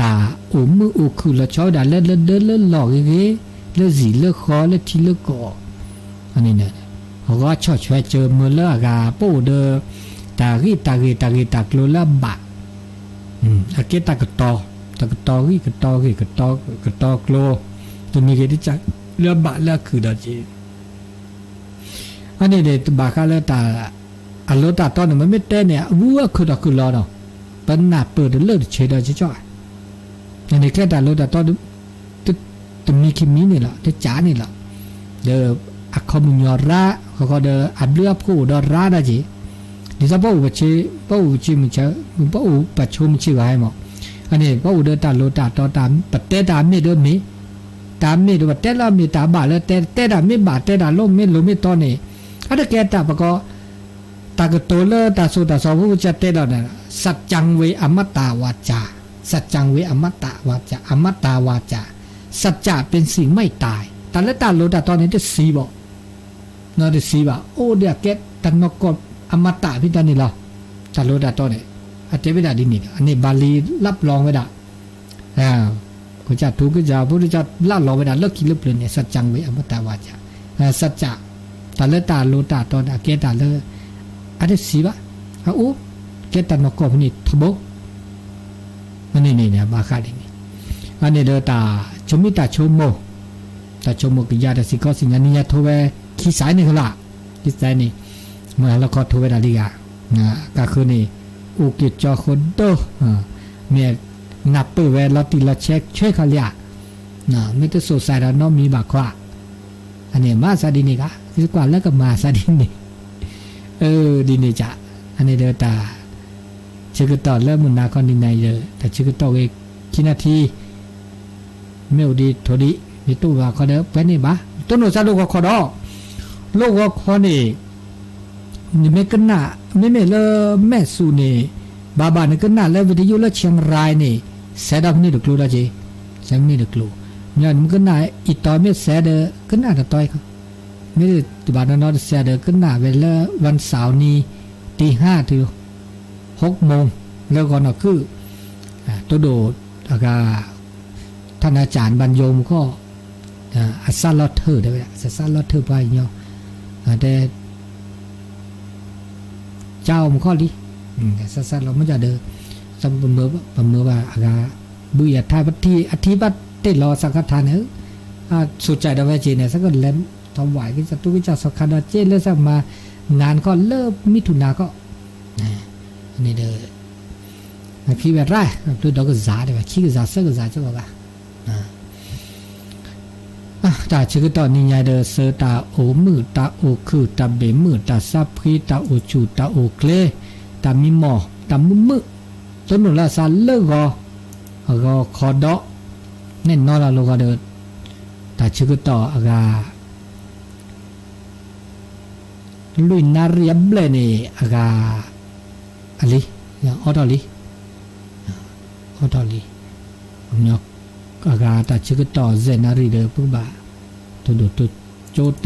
S1: ตาโอมือโอคือละชอดาเล่เดินหลอกเงี้ยเล่สีเล่คอเล่ทีเล่ก่ออันนี้เนี่ยเขาก็ชอบช่วยเจอมือละกาปูเดอตาโลละบะอาเกตากตอกิกตอโกลตัวนี้ก็ที่จะเลือบะเลือคือดอจีอันนี้เด็ดบาคาเลตา a lo ta to ne me te ne wu khu da khu lo no pa na pu de lo che da chi cho ne ke ta lo ta to tu mi ki mi ne la te cha ne la de a ko mu nyo ra ko de a blu ap ko do ra da ji di sa bo che mu cha bo pa chu mu chi ga ai mo ane bo de ta lo ta to ta pa te ta mi de mi ta mi de te la mi ta ba le te da mi ba te da lo mi to ne a de ke ta pa koตากโตเลตาสุตาสอผู้จะเตดอนะสัจจังเวอมตาวาจาสัจจังเวอมตาวาจาอมตาวาจาสัจจะเป็นสิ่งไม่ตายแต่ละตาโลตาตอนนี้จะสีบ่เนาะจะสีบ่โอ้เดี๋ยวเก็ตตันนกบอมตะพี่ตานี่ล่ะตาโลตาตอนนี้อาจจะไม่ได้ดินี่อันนี้บาลีรับรองไว้ได้ก็จะถูกก็จะพุทธเจ้ารับรองไว้ได้เลิกคิดเลิกเปลี่ยนเนี่ยสัจจังเวอมตาวาจาสัจจะแต่ละตาโลตาตอนอาเกตาเลอะได้สิบะฮะอูเกตันนกอบนี่ทบมันนี่เนี่ยบาคาดินี่อันนี้เดตาชมิตาชโมตาชโมกิยาดสิกอสิญานิยะโทเวขี้สายนี่คือละขี้สายนี่เมื่อเราก็โทเวดาลีกาก็คือนี่อุกิจจอคนโตเมียนับเปิดเวลาติละเช็คช่วยเขาเลียไม่ต้องสงสัยแล้วน้องมีบากว่าอันนี้มาซาดินี่กะคือกว่าแล้วก็มาซาดินี่ดีนี่จ้ะอันนี้เดตาชื่อต่อเริ่มมุนนาคอนดินในเยอะแต่ชื่อต่อเอกกินาทีเมลดีทดีมีตู้ว่าเขาเด้อเป็นนี่บ้าต้นหนูซาลูกก็ขอดอลูกก็ขอนี่นี่ไม่กันหน้าไม่เลแม่สูนี่บานี่กันหน้าแล้ววิทยุแล้วเชียงรายนี่เสดับนี่ดึกลูได้จีเชียงนี่ดึกลูเนี่ยมันกันหน้าอีต่อไม่เสดกันหน้าต่อยเขาไม่ได้ตัวบ้านนอนเสียเดินขึ้นหน้าเวลาวันเสาร์นี้ตี5 ถึง 6 โมงแล้วก็คือตัวโดดท่านอาจารย์บรรยมก็อัศลอเธอได้ไหมอัศลอเธอไปเนาะแต่เจ้ามันข้อดีอัศลอมันจะเดินสมบูรณ์ประเมินว่าบุญทายพัทธีอธิบัติเตลอสังฆทานสุดใจได้ไว้จีเนี่ยสักคนเล่นทำไหวก็จะตู้ก็จะสกัดเจนแล้วสักมางานก็เริ่มมิถุนาก็นี่เด้อพี่แบบไรดูดอกก็จ่าได้ไหมขี้ก็จ่าเสื้อก็จ่าเจ้าบ่ตาชื่อตอนนี้ยายเด้อเสือตาโอมือตาโอคือตาเบมือตาซับพีตาโอจูตาโอเคลตามีหมอตามือต้นหนุนละซาเลิกก็คอดอแน่นอนละโลกเด้อตาชื่อต่อลุยนารียบเลยนี่อะไรอย่างออดอลีเนี่ยตาชื่อต่อเซนารีเดอร์ปุ๊บบ่าตัวโจเต